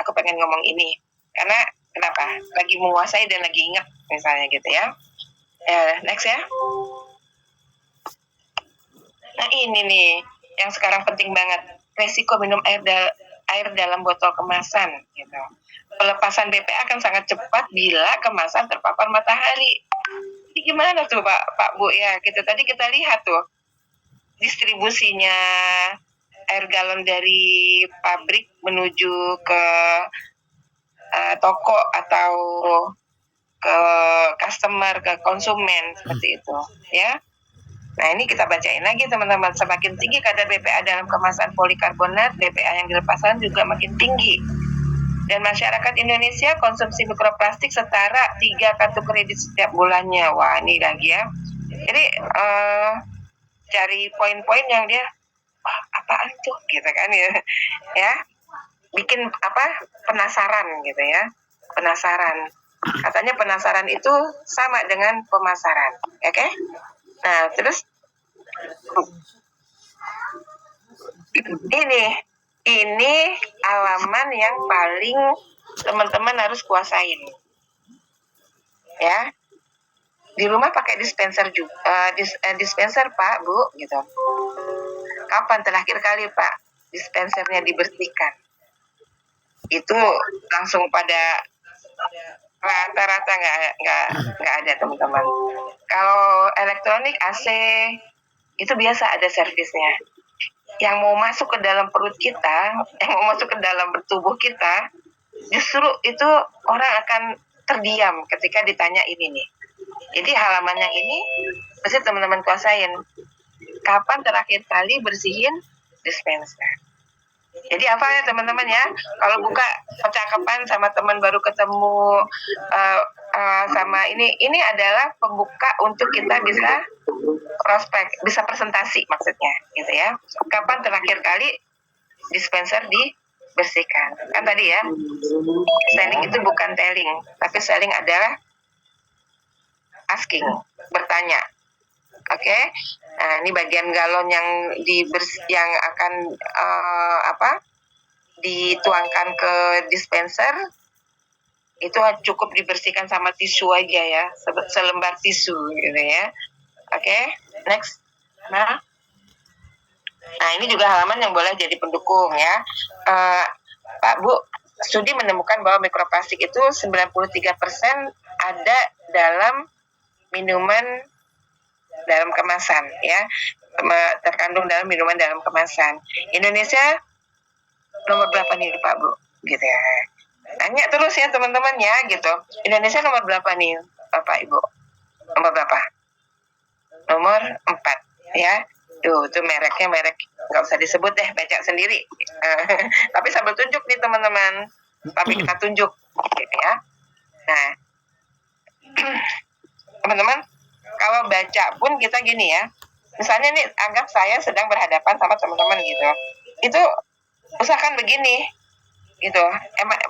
aku pengen ngomong ini karena kenapa, lagi menguasai dan lagi ingat misalnya gitu ya. Next ya. Nah ini nih yang sekarang penting banget, resiko minum air dalam botol kemasan gitu. Pelepasan BPA akan sangat cepat bila kemasan terpapar matahari. Ini gimana tuh Pak Bu ya gitu, tadi kita lihat tuh distribusinya air galon dari pabrik menuju ke toko atau ke customer, ke konsumen seperti itu ya. Nah ini kita bacain lagi teman-teman, semakin tinggi kadar BPA dalam kemasan polikarbonat, BPA yang dilepaskan juga makin tinggi. Dan masyarakat Indonesia konsumsi mikroplastik setara 3 kartu kredit setiap bulannya. Wah ini lagi ya. Jadi cari poin-poin yang dia, wah apaan tuh gitu kan ya. Ya, bikin penasaran gitu ya. Penasaran. Katanya penasaran itu sama dengan pemasaran. Oke? Nah, terus ini halaman yang paling teman-teman harus kuasain. Ya. Di rumah pakai dispenser juga, dispenser Pak, Bu, gitu. Kapan terakhir kali Pak dispensernya dibersihkan? Itu langsung pada rata-rata nggak ada teman-teman. Kalau elektronik AC itu biasa ada servisnya. Yang mau masuk ke dalam perut kita, yang mau masuk ke dalam tubuh kita, justru itu orang akan terdiam ketika ditanya ini nih. Jadi halaman yang ini pasti teman-teman kuasain. Kapan terakhir kali bersihin dispenser? Jadi apa ya teman-teman ya, kalau buka percakapan sama teman baru ketemu sama ini adalah pembuka untuk kita bisa prospek, bisa presentasi maksudnya gitu ya. Kapan terakhir kali dispenser dibersihkan? Kan tadi ya, selling itu bukan telling, tapi selling adalah asking, bertanya. Oke, nah ini bagian galon yang yang akan dituangkan ke dispenser itu cukup dibersihkan sama tisu aja ya, selembar tisu gitu ya. Oke, next. Nah ini juga halaman yang boleh jadi pendukung ya. Pak Bu, studi menemukan bahwa mikroplastik itu 93% ada dalam minuman dalam kemasan ya, terkandung dalam minuman dalam kemasan. Indonesia nomor berapa nih Pak Bu? Gitu ya. Tanya terus ya teman-teman ya gitu. Indonesia nomor berapa nih Bapak Ibu? Nomor berapa? Nomor 4 ya. Tuh mereknya merek nggak usah disebut deh, baca sendiri. Tapi sambil tunjuk nih teman-teman. Tapi kita tunjuk gitu ya. Nah, teman-teman, kalau baca pun kita gini ya. Misalnya nih, anggap saya sedang berhadapan sama teman-teman gitu. Itu usahakan begini, gitu.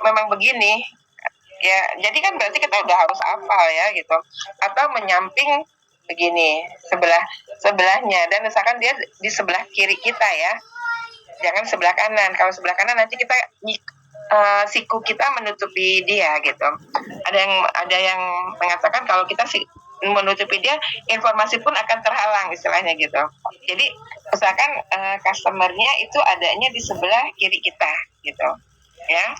Memang begini. Ya, jadi kan berarti kita udah harus hafal ya gitu. Atau menyamping begini, sebelahnya, dan misalkan dia di sebelah kiri kita ya. Jangan sebelah kanan. Kalau sebelah kanan nanti kita siku kita menutupi dia gitu. Ada yang mengatakan kalau kita menutupi dia, informasi pun akan terhalang istilahnya gitu. Jadi usahakan customernya itu adanya di sebelah kiri kita gitu ya,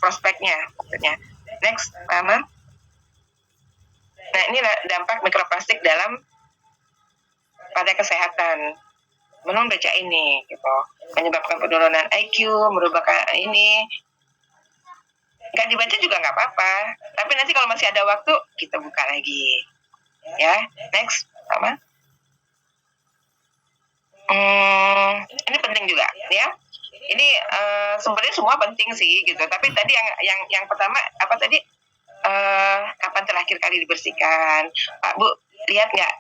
prospeknya maksudnya. Next, Mama. Nah, ini dampak mikroplastik pada kesehatan. Menurut baca ini gitu, menyebabkan penurunan IQ, merupakan ini. Nggak dibaca juga nggak apa-apa, tapi nanti kalau masih ada waktu kita buka lagi ya. Next, sama. Ini penting juga ya. Ini sebenarnya semua penting sih gitu, tapi tadi yang pertama apa tadi, kapan terakhir kali dibersihkan? Pak Bu lihat nggak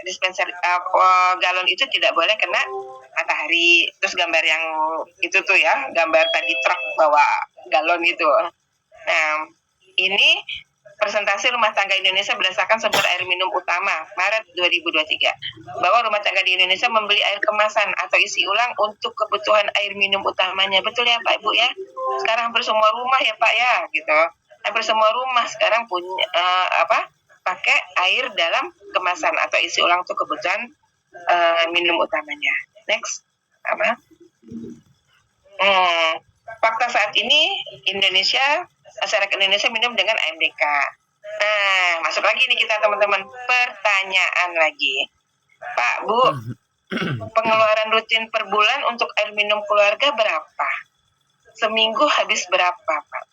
dispenser galon itu tidak boleh kena matahari. Terus gambar yang itu tuh ya, gambar tadi truk bawa galon itu. Nah, ini presentasi rumah tangga Indonesia berdasarkan sumber air minum utama Maret 2023, bahwa rumah tangga di Indonesia membeli air kemasan atau isi ulang untuk kebutuhan air minum utamanya. Betul ya Pak Ibu ya? Sekarang hampir semua rumah ya Pak ya gitu. Hampir semua rumah sekarang punya pakai air dalam kemasan atau isi ulang untuk kebutuhan minum utamanya. Next, apa? Fakta saat ini masyarakat Indonesia minum dengan AMDK. Nah, masuk lagi nih kita teman-teman, pertanyaan lagi, Pak Bu, pengeluaran rutin per bulan untuk air minum keluarga berapa? Seminggu habis berapa Pak?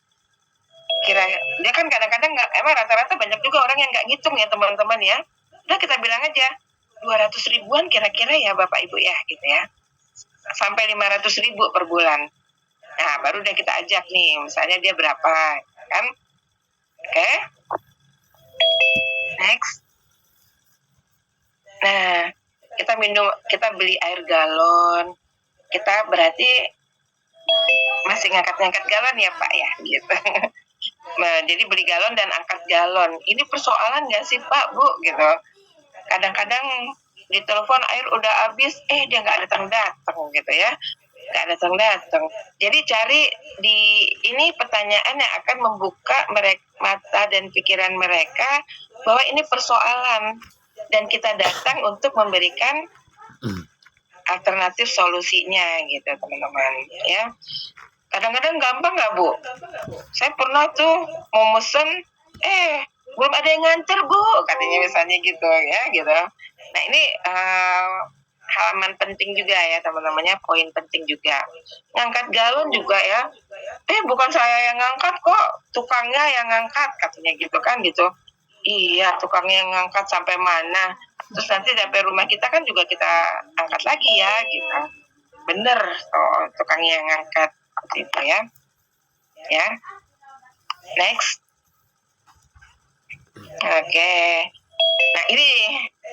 Kira dia kan kadang-kadang emang rata-rata banyak juga orang yang nggak ngitung ya teman-teman ya. Udah kita bilang aja 200 ribuan kira-kira ya Bapak Ibu ya gitu ya, sampai 500 ribu per bulan. Nah baru udah kita ajak nih, misalnya dia berapa kan. Oke. Next. Nah kita beli air galon, kita berarti masih ngangkat galon ya Pak ya gitu. Nah, jadi beli galon dan angkat galon. Ini persoalan nggak sih Pak Bu gitu? Kadang-kadang ditelepon air udah habis, dia nggak datang gitu ya, nggak datang. Jadi cari ini pertanyaan yang akan membuka mata dan pikiran mereka bahwa ini persoalan dan kita datang untuk memberikan alternatif solusinya gitu teman-teman ya. Kadang-kadang gampang nggak Bu? Saya pernah tuh mau mesen, belum ada yang nganter Bu, katanya misalnya gitu ya gitu. Nah ini halaman penting juga ya teman-temannya, poin penting juga. Ngangkat galon juga ya, bukan saya yang ngangkat kok, tukangnya yang ngangkat katanya gitu kan gitu. Iya, tukangnya yang ngangkat sampai mana? Terus nanti sampai rumah kita kan juga kita angkat lagi ya gitu. Bener, tukangnya yang ngangkat gitu ya. Ya. Next. Oke. Nah ini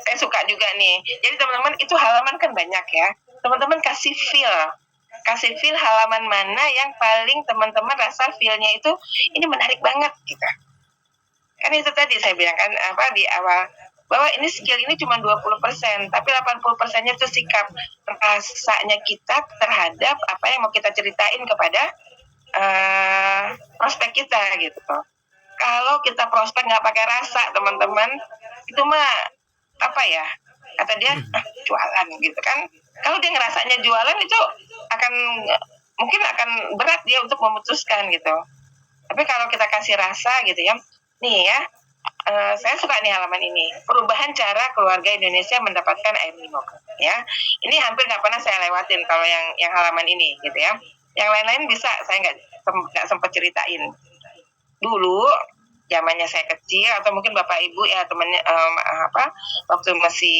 saya suka juga nih. Jadi teman-teman itu halaman kan banyak ya. Teman-teman kasih feel halaman mana yang paling teman-teman rasa feel-nya itu ini menarik banget gitu. Kan itu tadi saya bilang kan di awal bahwa ini skill ini cuma 20%, tapi 80%-nya itu sikap rasanya kita terhadap apa yang mau kita ceritain kepada prospek kita gitu. Kalau kita prospek nggak pakai rasa teman-teman, itu mah apa ya, kata dia jualan gitu kan. Kalau dia ngerasanya jualan itu mungkin akan berat dia untuk memutuskan gitu. Tapi kalau kita kasih rasa gitu ya, nih ya, saya suka nih halaman ini. Perubahan cara keluarga Indonesia mendapatkan air minum. Ya, ini hampir nggak pernah saya lewatin kalau yang halaman ini, gitu ya. Yang lain-lain bisa saya nggak sempat ceritain. Dulu zamannya saya kecil atau mungkin bapak ibu ya temannya waktu masih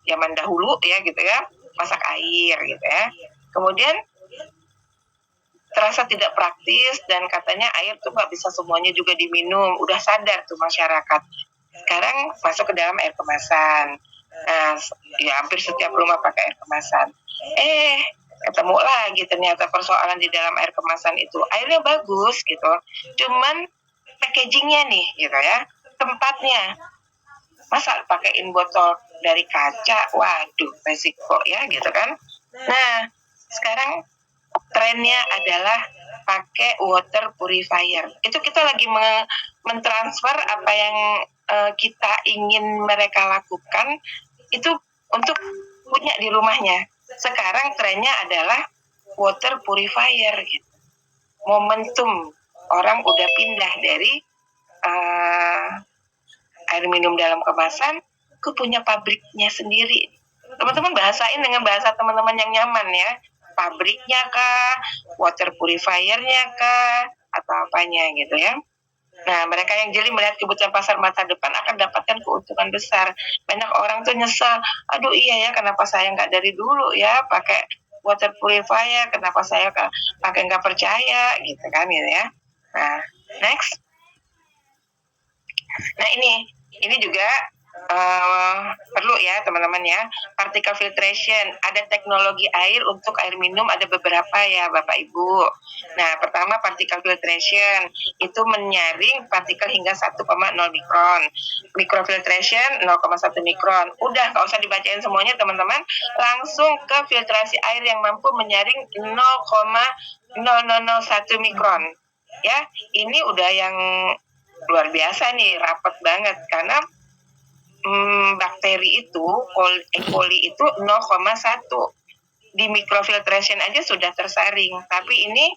zaman dahulu ya gitu ya, masak air gitu ya. Kemudian terasa tidak praktis dan katanya air tuh nggak bisa semuanya juga diminum. Udah sadar tuh masyarakat. Sekarang masuk ke dalam air kemasan. Nah, ya hampir setiap rumah pakai air kemasan. Ketemu lagi ternyata persoalan di dalam air kemasan itu. Airnya bagus gitu. Cuman packagingnya nih gitu ya. Tempatnya. Masa pakaiin botol dari kaca? Waduh, resiko ya gitu kan. Nah, sekarang trennya adalah pakai water purifier. Itu kita lagi mentransfer apa yang kita ingin mereka lakukan itu untuk punya di rumahnya. Sekarang trennya adalah water purifier gitu. Momentum orang udah pindah dari air minum dalam kemasan ke punya pabriknya sendiri. Teman-teman bahasain dengan bahasa teman-teman yang nyaman ya. Pabriknya kah, water purifiernya kah, atau apanya gitu ya. Nah, mereka yang jeli melihat kebutuhan pasar masa depan akan dapatkan keuntungan besar. Banyak orang tuh nyesal, aduh iya ya, kenapa saya nggak dari dulu ya pakai water purifier, kenapa saya pakai nggak percaya gitu kan gitu ya. Nah, next. Nah ini juga perlu ya teman-teman ya, particle filtration. Ada teknologi air untuk air minum, ada beberapa ya Bapak Ibu. Nah, pertama particle filtration itu menyaring partikel hingga 1,0 mikron. Microfiltration 0,1 mikron. Udah nggak usah dibacain semuanya teman-teman, langsung ke filtrasi air yang mampu menyaring 0,0001 mikron. Ya, ini udah yang luar biasa nih, rapat banget karena bakteri itu, E. coli itu 0,1. Di microfiltration aja sudah tersaring. Tapi ini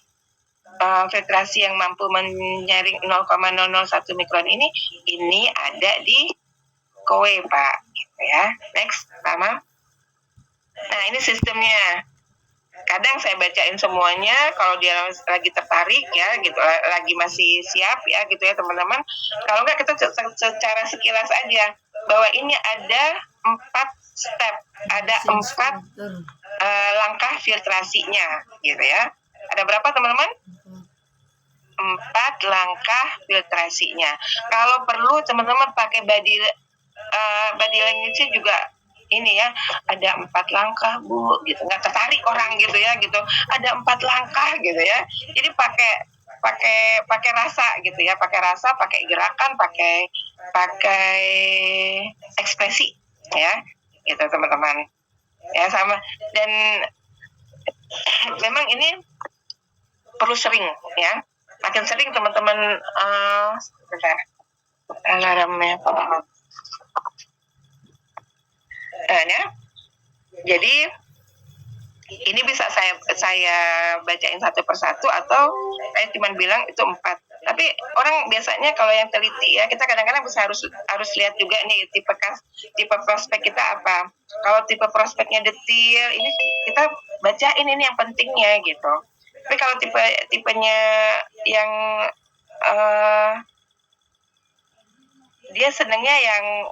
filtrasi yang mampu menyaring 0,001 mikron ini ada di kowe Pak. Gitu ya. Next, sama. Nah ini sistemnya. Kadang saya bacain semuanya kalau dia lagi tertarik ya gitu, lagi masih siap ya gitu ya teman-teman. Kalau enggak kita secara sekilas aja bahwa ini ada 4 step, ada 4 langkah filtrasinya gitu ya. Ada berapa teman-teman? 4 langkah filtrasinya. Kalau perlu teman-teman pakai body language juga ini ya, ada 4 langkah Bu gitu, nggak tertarik orang gitu ya gitu, ada 4 langkah gitu ya. Jadi pakai rasa gitu ya, pakai rasa, pakai gerakan, pakai ekspresi ya gitu teman-teman ya. Sama, dan memang ini perlu sering ya, makin sering teman-teman bentar, alarmnya ya. Jadi ini bisa saya bacain satu persatu atau saya cuma bilang itu 4. Tapi orang biasanya kalau yang teliti ya, kita kadang-kadang harus lihat juga nih tipe prospek kita apa. Kalau tipe prospeknya detail, ini kita bacain ini yang pentingnya gitu. Tapi kalau tipenya yang dia senangnya yang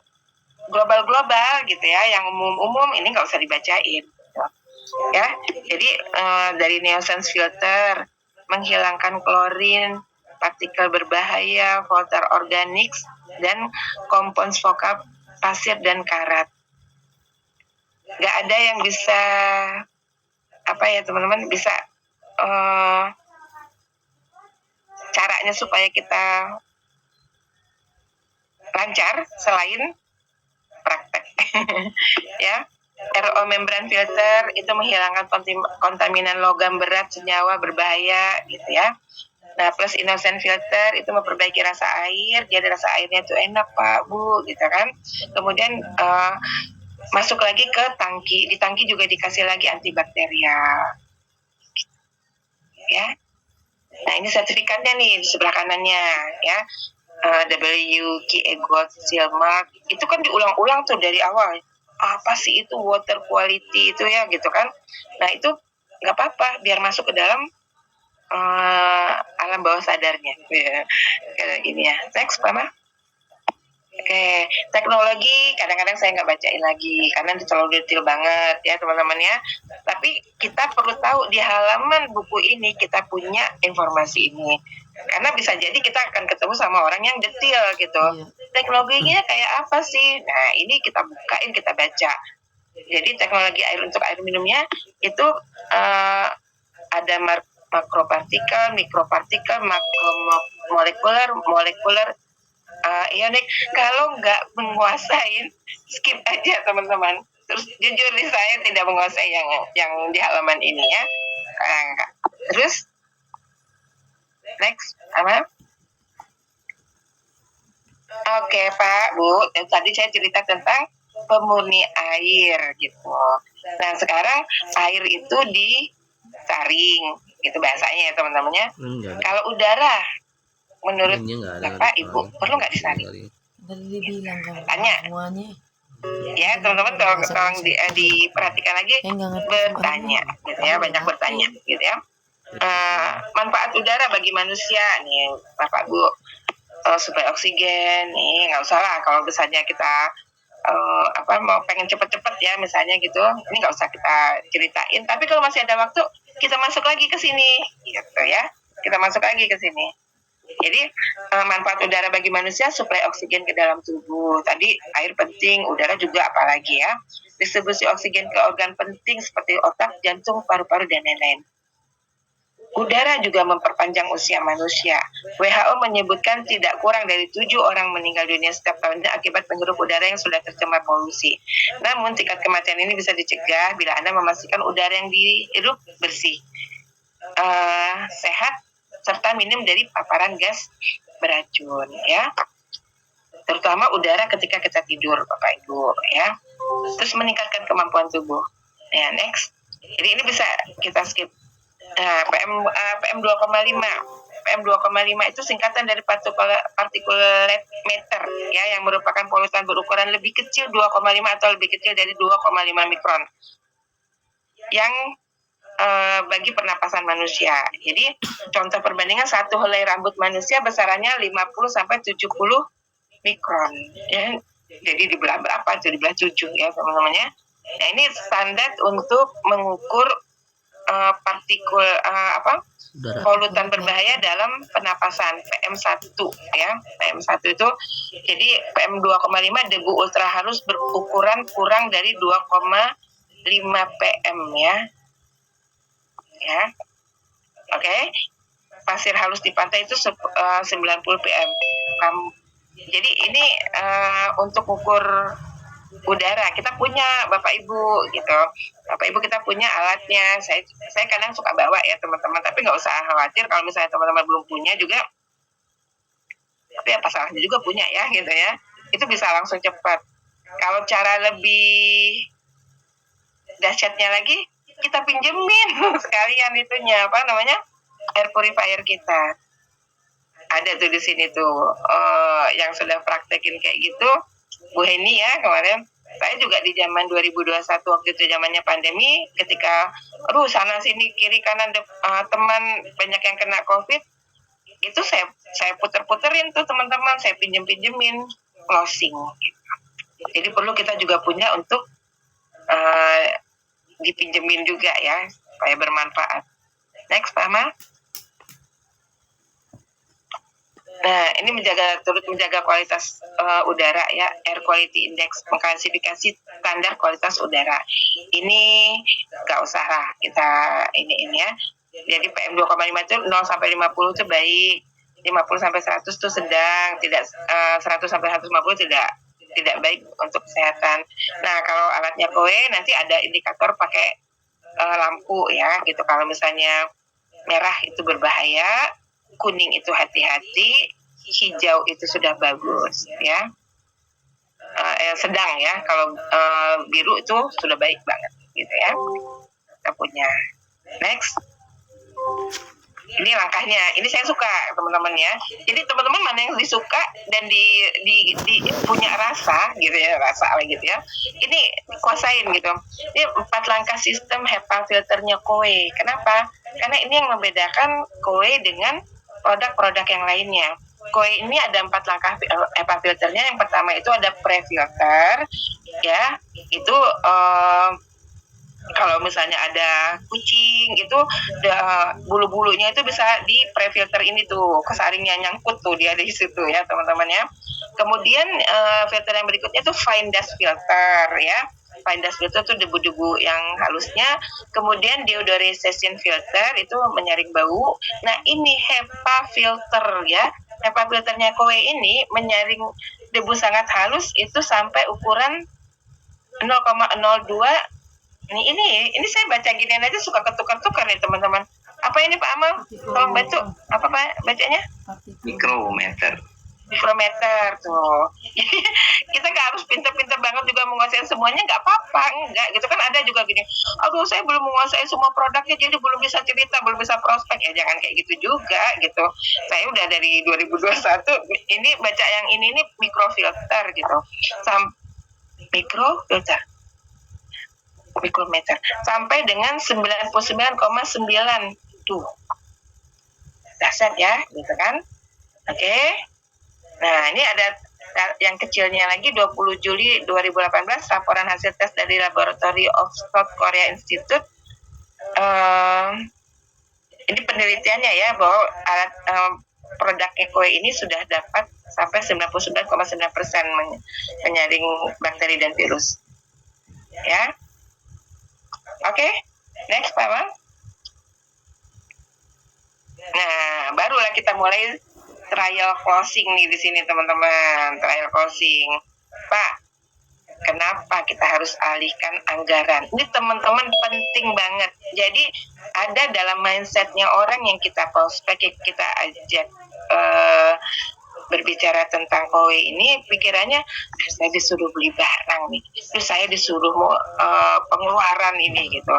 global gitu ya, yang umum ini nggak usah dibacain ya. Jadi dari Neosense filter menghilangkan klorin, partikel berbahaya, filter organik, dan kompons vokap, pasir dan karat. Nggak ada yang bisa apa ya teman-teman, bisa caranya supaya kita lancar selain praktek ya. RO membran filter itu menghilangkan kontaminan logam berat, senyawa berbahaya gitu ya. Nah, plus innocent filter itu memperbaiki rasa air, jadi rasa airnya itu enak Pak Bu gitu kan. Kemudian masuk lagi ke tangki, di tangki juga dikasih lagi antibakterial ya. Nah ini sertifikatnya nih di sebelah kanannya ya. W Key Egot Seal Mark itu kan diulang-ulang tuh dari awal. Apa sih itu water quality itu ya gitu kan? Nah itu nggak apa-apa, biar masuk ke dalam alam bawah sadarnya. Ya, kayak gini ya. Next, Mama. Oke, teknologi kadang-kadang saya nggak bacain lagi karena itu terlalu detail banget ya teman-teman ya. Tapi kita perlu tahu di halaman buku ini kita punya informasi ini. Karena bisa jadi kita akan ketemu sama orang yang detail gitu. Iya. Teknologinya kayak apa sih? Nah ini kita bukain, kita baca. Jadi teknologi air untuk air minumnya itu ada makropartikel, mikropartikel, molekuler, ionik. Kalau nggak menguasain, skip aja teman-teman. Terus jujur nih saya tidak menguasai yang di halaman ini ya. Terus next apa? Oke Pak Bu, tadi saya cerita tentang pemurni air gitu. Nah sekarang air itu disaring gitu bahasanya ya teman-temannya. Enggak. Kalau udara menurut Ini enggak ada. Bapak Ibu perlu nggak disaring? Tadi dibilang kan Tanya. semuanya. Ya teman-teman tolong diperhatikan lagi, Saya nggak ngerti bertanya gitu ya, banyak bertanya gitu ya. Manfaat udara bagi manusia nih Bapak Bu, suplai oksigen nih nggak usah lah kalau misalnya kita mau pengen cepet-cepet ya misalnya gitu, ini nggak usah kita ceritain, tapi kalau masih ada waktu kita masuk lagi ke sini gitu ya, kita masuk lagi ke sini. Jadi manfaat udara bagi manusia, suplai oksigen ke dalam tubuh. Tadi air penting, udara juga apalagi ya. Distribusi oksigen ke organ penting seperti otak, jantung, paru-paru, dan lain-lain. Udara juga memperpanjang usia manusia. WHO menyebutkan tidak kurang dari 7 orang meninggal dunia setiap tahunnya akibat menghirup udara yang sudah tercemar polusi. Namun tingkat kematian ini bisa dicegah bila Anda memastikan udara yang dihirup bersih, sehat, serta minim dari paparan gas beracun ya, terutama udara ketika kita tidur Bapak Ibu ya. Terus meningkatkan kemampuan tubuh ya. Next, jadi ini bisa kita skip. PM 2,5 PM 2,5 itu singkatan dari particulate matter ya, yang merupakan polutan berukuran lebih kecil 2,5 atau lebih kecil dari 2,5 mikron yang bagi pernapasan manusia. Jadi contoh perbandingan satu helai rambut manusia besarannya 50 sampai 70 mikron ya. Jadi dibelah berapa? Jadi dibelah 7 ya teman-teman ya. Nah, ini standar untuk mengukur partikel polutan berbahaya dalam pernapasan PM1 ya. PM1 itu jadi PM 2,5 debu ultra halus berukuran kurang dari 2,5 PM ya. Ya, oke. Pasir halus di pantai itu 90 PM. Jadi ini untuk ukur udara kita punya Bapak Ibu gitu. Bapak Ibu kita punya alatnya. Saya kadang suka bawa ya teman-teman. Tapi nggak usah khawatir kalau misalnya teman-teman belum punya juga. Tapi apa salahnya juga punya ya gitu ya. Itu bisa langsung cepat. Kalau cara lebih dahsyatnya lagi, kita pinjemin sekalian itunya air purifier kita. Ada tuh di sini tuh yang sudah praktekin kayak gitu, Bu Heni ya kemarin. Saya juga di zaman 2021 waktu itu zamannya pandemi, ketika sana sini kiri kanan teman banyak yang kena COVID, itu saya puter-puterin tuh teman-teman, saya pinjemin closing. Gitu. Jadi perlu kita juga punya untuk dipinjemin juga ya supaya bermanfaat. Next Pak Amal. Nah ini turut menjaga kualitas udara ya, air quality index, mengklasifikasi standar kualitas udara. Ini nggak usah lah kita ini ya. Jadi PM 2,5 itu 0 sampai 50 itu baik, 50 sampai 100 itu sedang, tidak 100 sampai 150 tidak baik untuk kesehatan. Nah kalau alatnya kowe nanti ada indikator pakai lampu ya gitu. Kalau misalnya merah itu berbahaya, kuning itu hati-hati, hijau itu sudah bagus ya, sedang ya. Kalau biru itu sudah baik banget gitu ya. Kita punya. Next. Ini langkahnya. Ini saya suka teman-teman ya. Jadi teman-teman mana yang disuka dan di punya rasa gitu ya, rasa gitu ya. Ini kuasain gitu. Ini 4 langkah sistem HEPA filternya Koe. Kenapa? Karena ini yang membedakan Koe dengan produk-produk yang lainnya. Koe ini ada 4 langkah HEPA filternya. Yang pertama itu ada pre-filter, ya. Itu kalau misalnya ada kucing itu bulu-bulunya itu bisa di pre-filter ini tuh, kesaringnya nyangkut tuh dia di situ ya teman-teman ya. Kemudian filter yang berikutnya tuh fine dust filter ya. Fine dust filter tuh debu-debu yang halusnya. Kemudian deodorization filter itu menyaring bau. Nah ini HEPA filter ya. HEPA filternya Koe ini menyaring debu sangat halus itu sampai ukuran 0,02. Ini saya baca ginian aja suka ketukar-tukar nih teman-teman. Apa ini Pak Amal? Tolong bantu. Apa Pak bacanya? Mikrometer. Mikrometer tuh. Kita nggak harus pintar-pintar banget juga menguasai semuanya, nggak apa-apa, enggak gitu kan. Ada juga gini, aduh saya belum menguasai semua produknya jadi belum bisa cerita, belum bisa prospek. Ya jangan kayak gitu juga gitu. Saya udah dari 2021 ini baca yang ini nih mikrofilter gitu. Mikrometer sampai dengan 99,9 tuh dahsyat ya gitu kan. Oke. Nah ini ada yang kecilnya lagi 20 Juli 2018 laporan hasil tes dari laboratori of South Korea Institute. Ini penelitiannya ya bahwa alat produk Koe ini sudah dapat sampai 99,9% menyaring bakteri dan virus ya. Oke, next Pak Bang. Nah, barulah kita mulai trial closing nih di sini teman-teman. Trial closing. Pak, kenapa kita harus alihkan anggaran? Ini teman-teman penting banget. Jadi ada dalam mindsetnya orang yang kita prospek, kita ajak berbicara tentang Koe ini, pikirannya saya disuruh beli barang nih, terus saya disuruh pengeluaran ini gitu.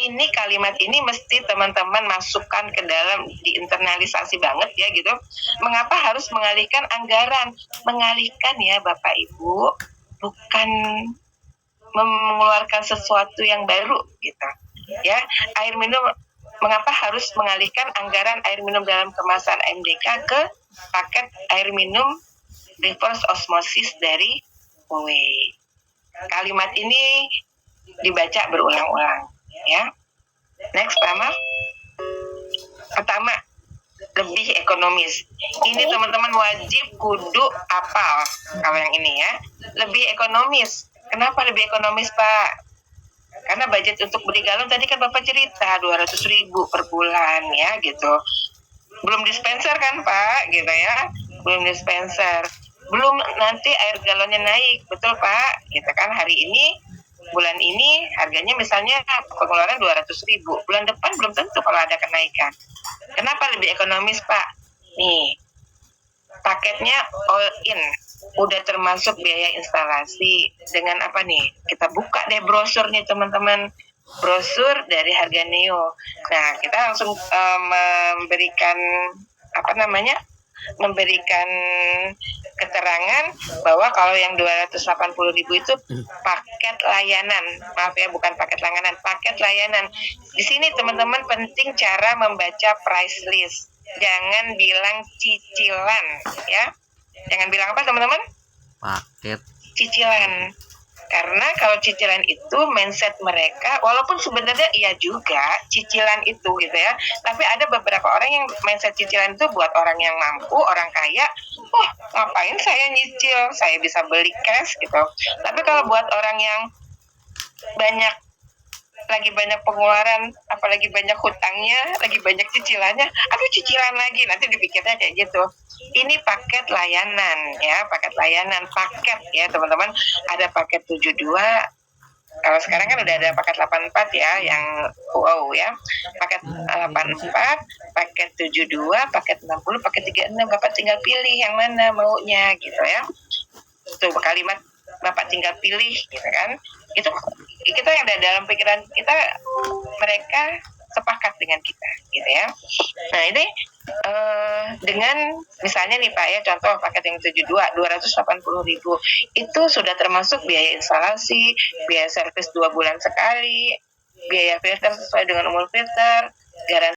Ini kalimat ini mesti teman-teman masukkan ke dalam, diinternalisasi banget ya gitu. Mengapa harus mengalihkan anggaran? Mengalihkan ya Bapak Ibu, bukan mengeluarkan sesuatu yang baru gitu ya. Air minum, mengapa harus mengalihkan anggaran air minum dalam kemasan MDK ke paket air minum reverse osmosis dari Koe? Kalimat ini dibaca berulang-ulang ya. Next pertama lebih ekonomis. Ini teman-teman wajib kudu apal kalau yang ini ya. Lebih ekonomis. Kenapa lebih ekonomis Pak? Karena budget untuk beli galon tadi kan Bapak cerita 200.000 per bulan ya gitu. Belum dispenser kan Pak gitu ya. Belum dispenser. Belum nanti air galonnya naik, betul Pak? Gitu kan, hari ini bulan ini harganya misalnya pengeluaran 200.000. Bulan depan belum tentu kalau ada kenaikan. Kenapa lebih ekonomis Pak? Nih, paketnya all in. Udah termasuk biaya instalasi dengan apa nih? Kita buka deh brosur nih teman-teman. Brosur dari harga Neo. Nah, kita langsung memberikan memberikan keterangan bahwa kalau yang 280.000 itu paket layanan. Maaf ya, bukan paket langganan, paket layanan. Di sini teman-teman penting cara membaca price list. Jangan bilang cicilan ya. Jangan bilang apa teman-teman? Paket. Cicilan. Karena kalau cicilan itu mindset mereka, walaupun sebenarnya iya juga cicilan itu gitu ya, tapi ada beberapa orang yang mindset cicilan itu buat orang yang mampu, orang kaya, wah ngapain saya nyicil, saya bisa beli cash gitu. Tapi kalau buat orang yang lagi banyak pengeluaran, apalagi banyak hutangnya, lagi banyak cicilannya, aduh cicilan lagi, nanti dipikirnya kayak gitu. Ini paket layanan ya, paket ya teman-teman. Ada paket 72, kalau sekarang kan udah ada paket 84 ya, yang wow ya. Paket 84, paket 72, paket 60, paket 36, Bapak tinggal pilih yang mana maunya gitu ya. Tuh kalimat Bapak tinggal pilih gitu kan. Itu kita yang ada dalam pikiran kita, mereka sepakat dengan kita, gitu ya. Nah ini dengan misalnya nih Pak ya, contoh paket yang 72 280.000 itu sudah termasuk biaya instalasi, biaya servis 2 bulan sekali, biaya filter sesuai dengan umur filter, garansi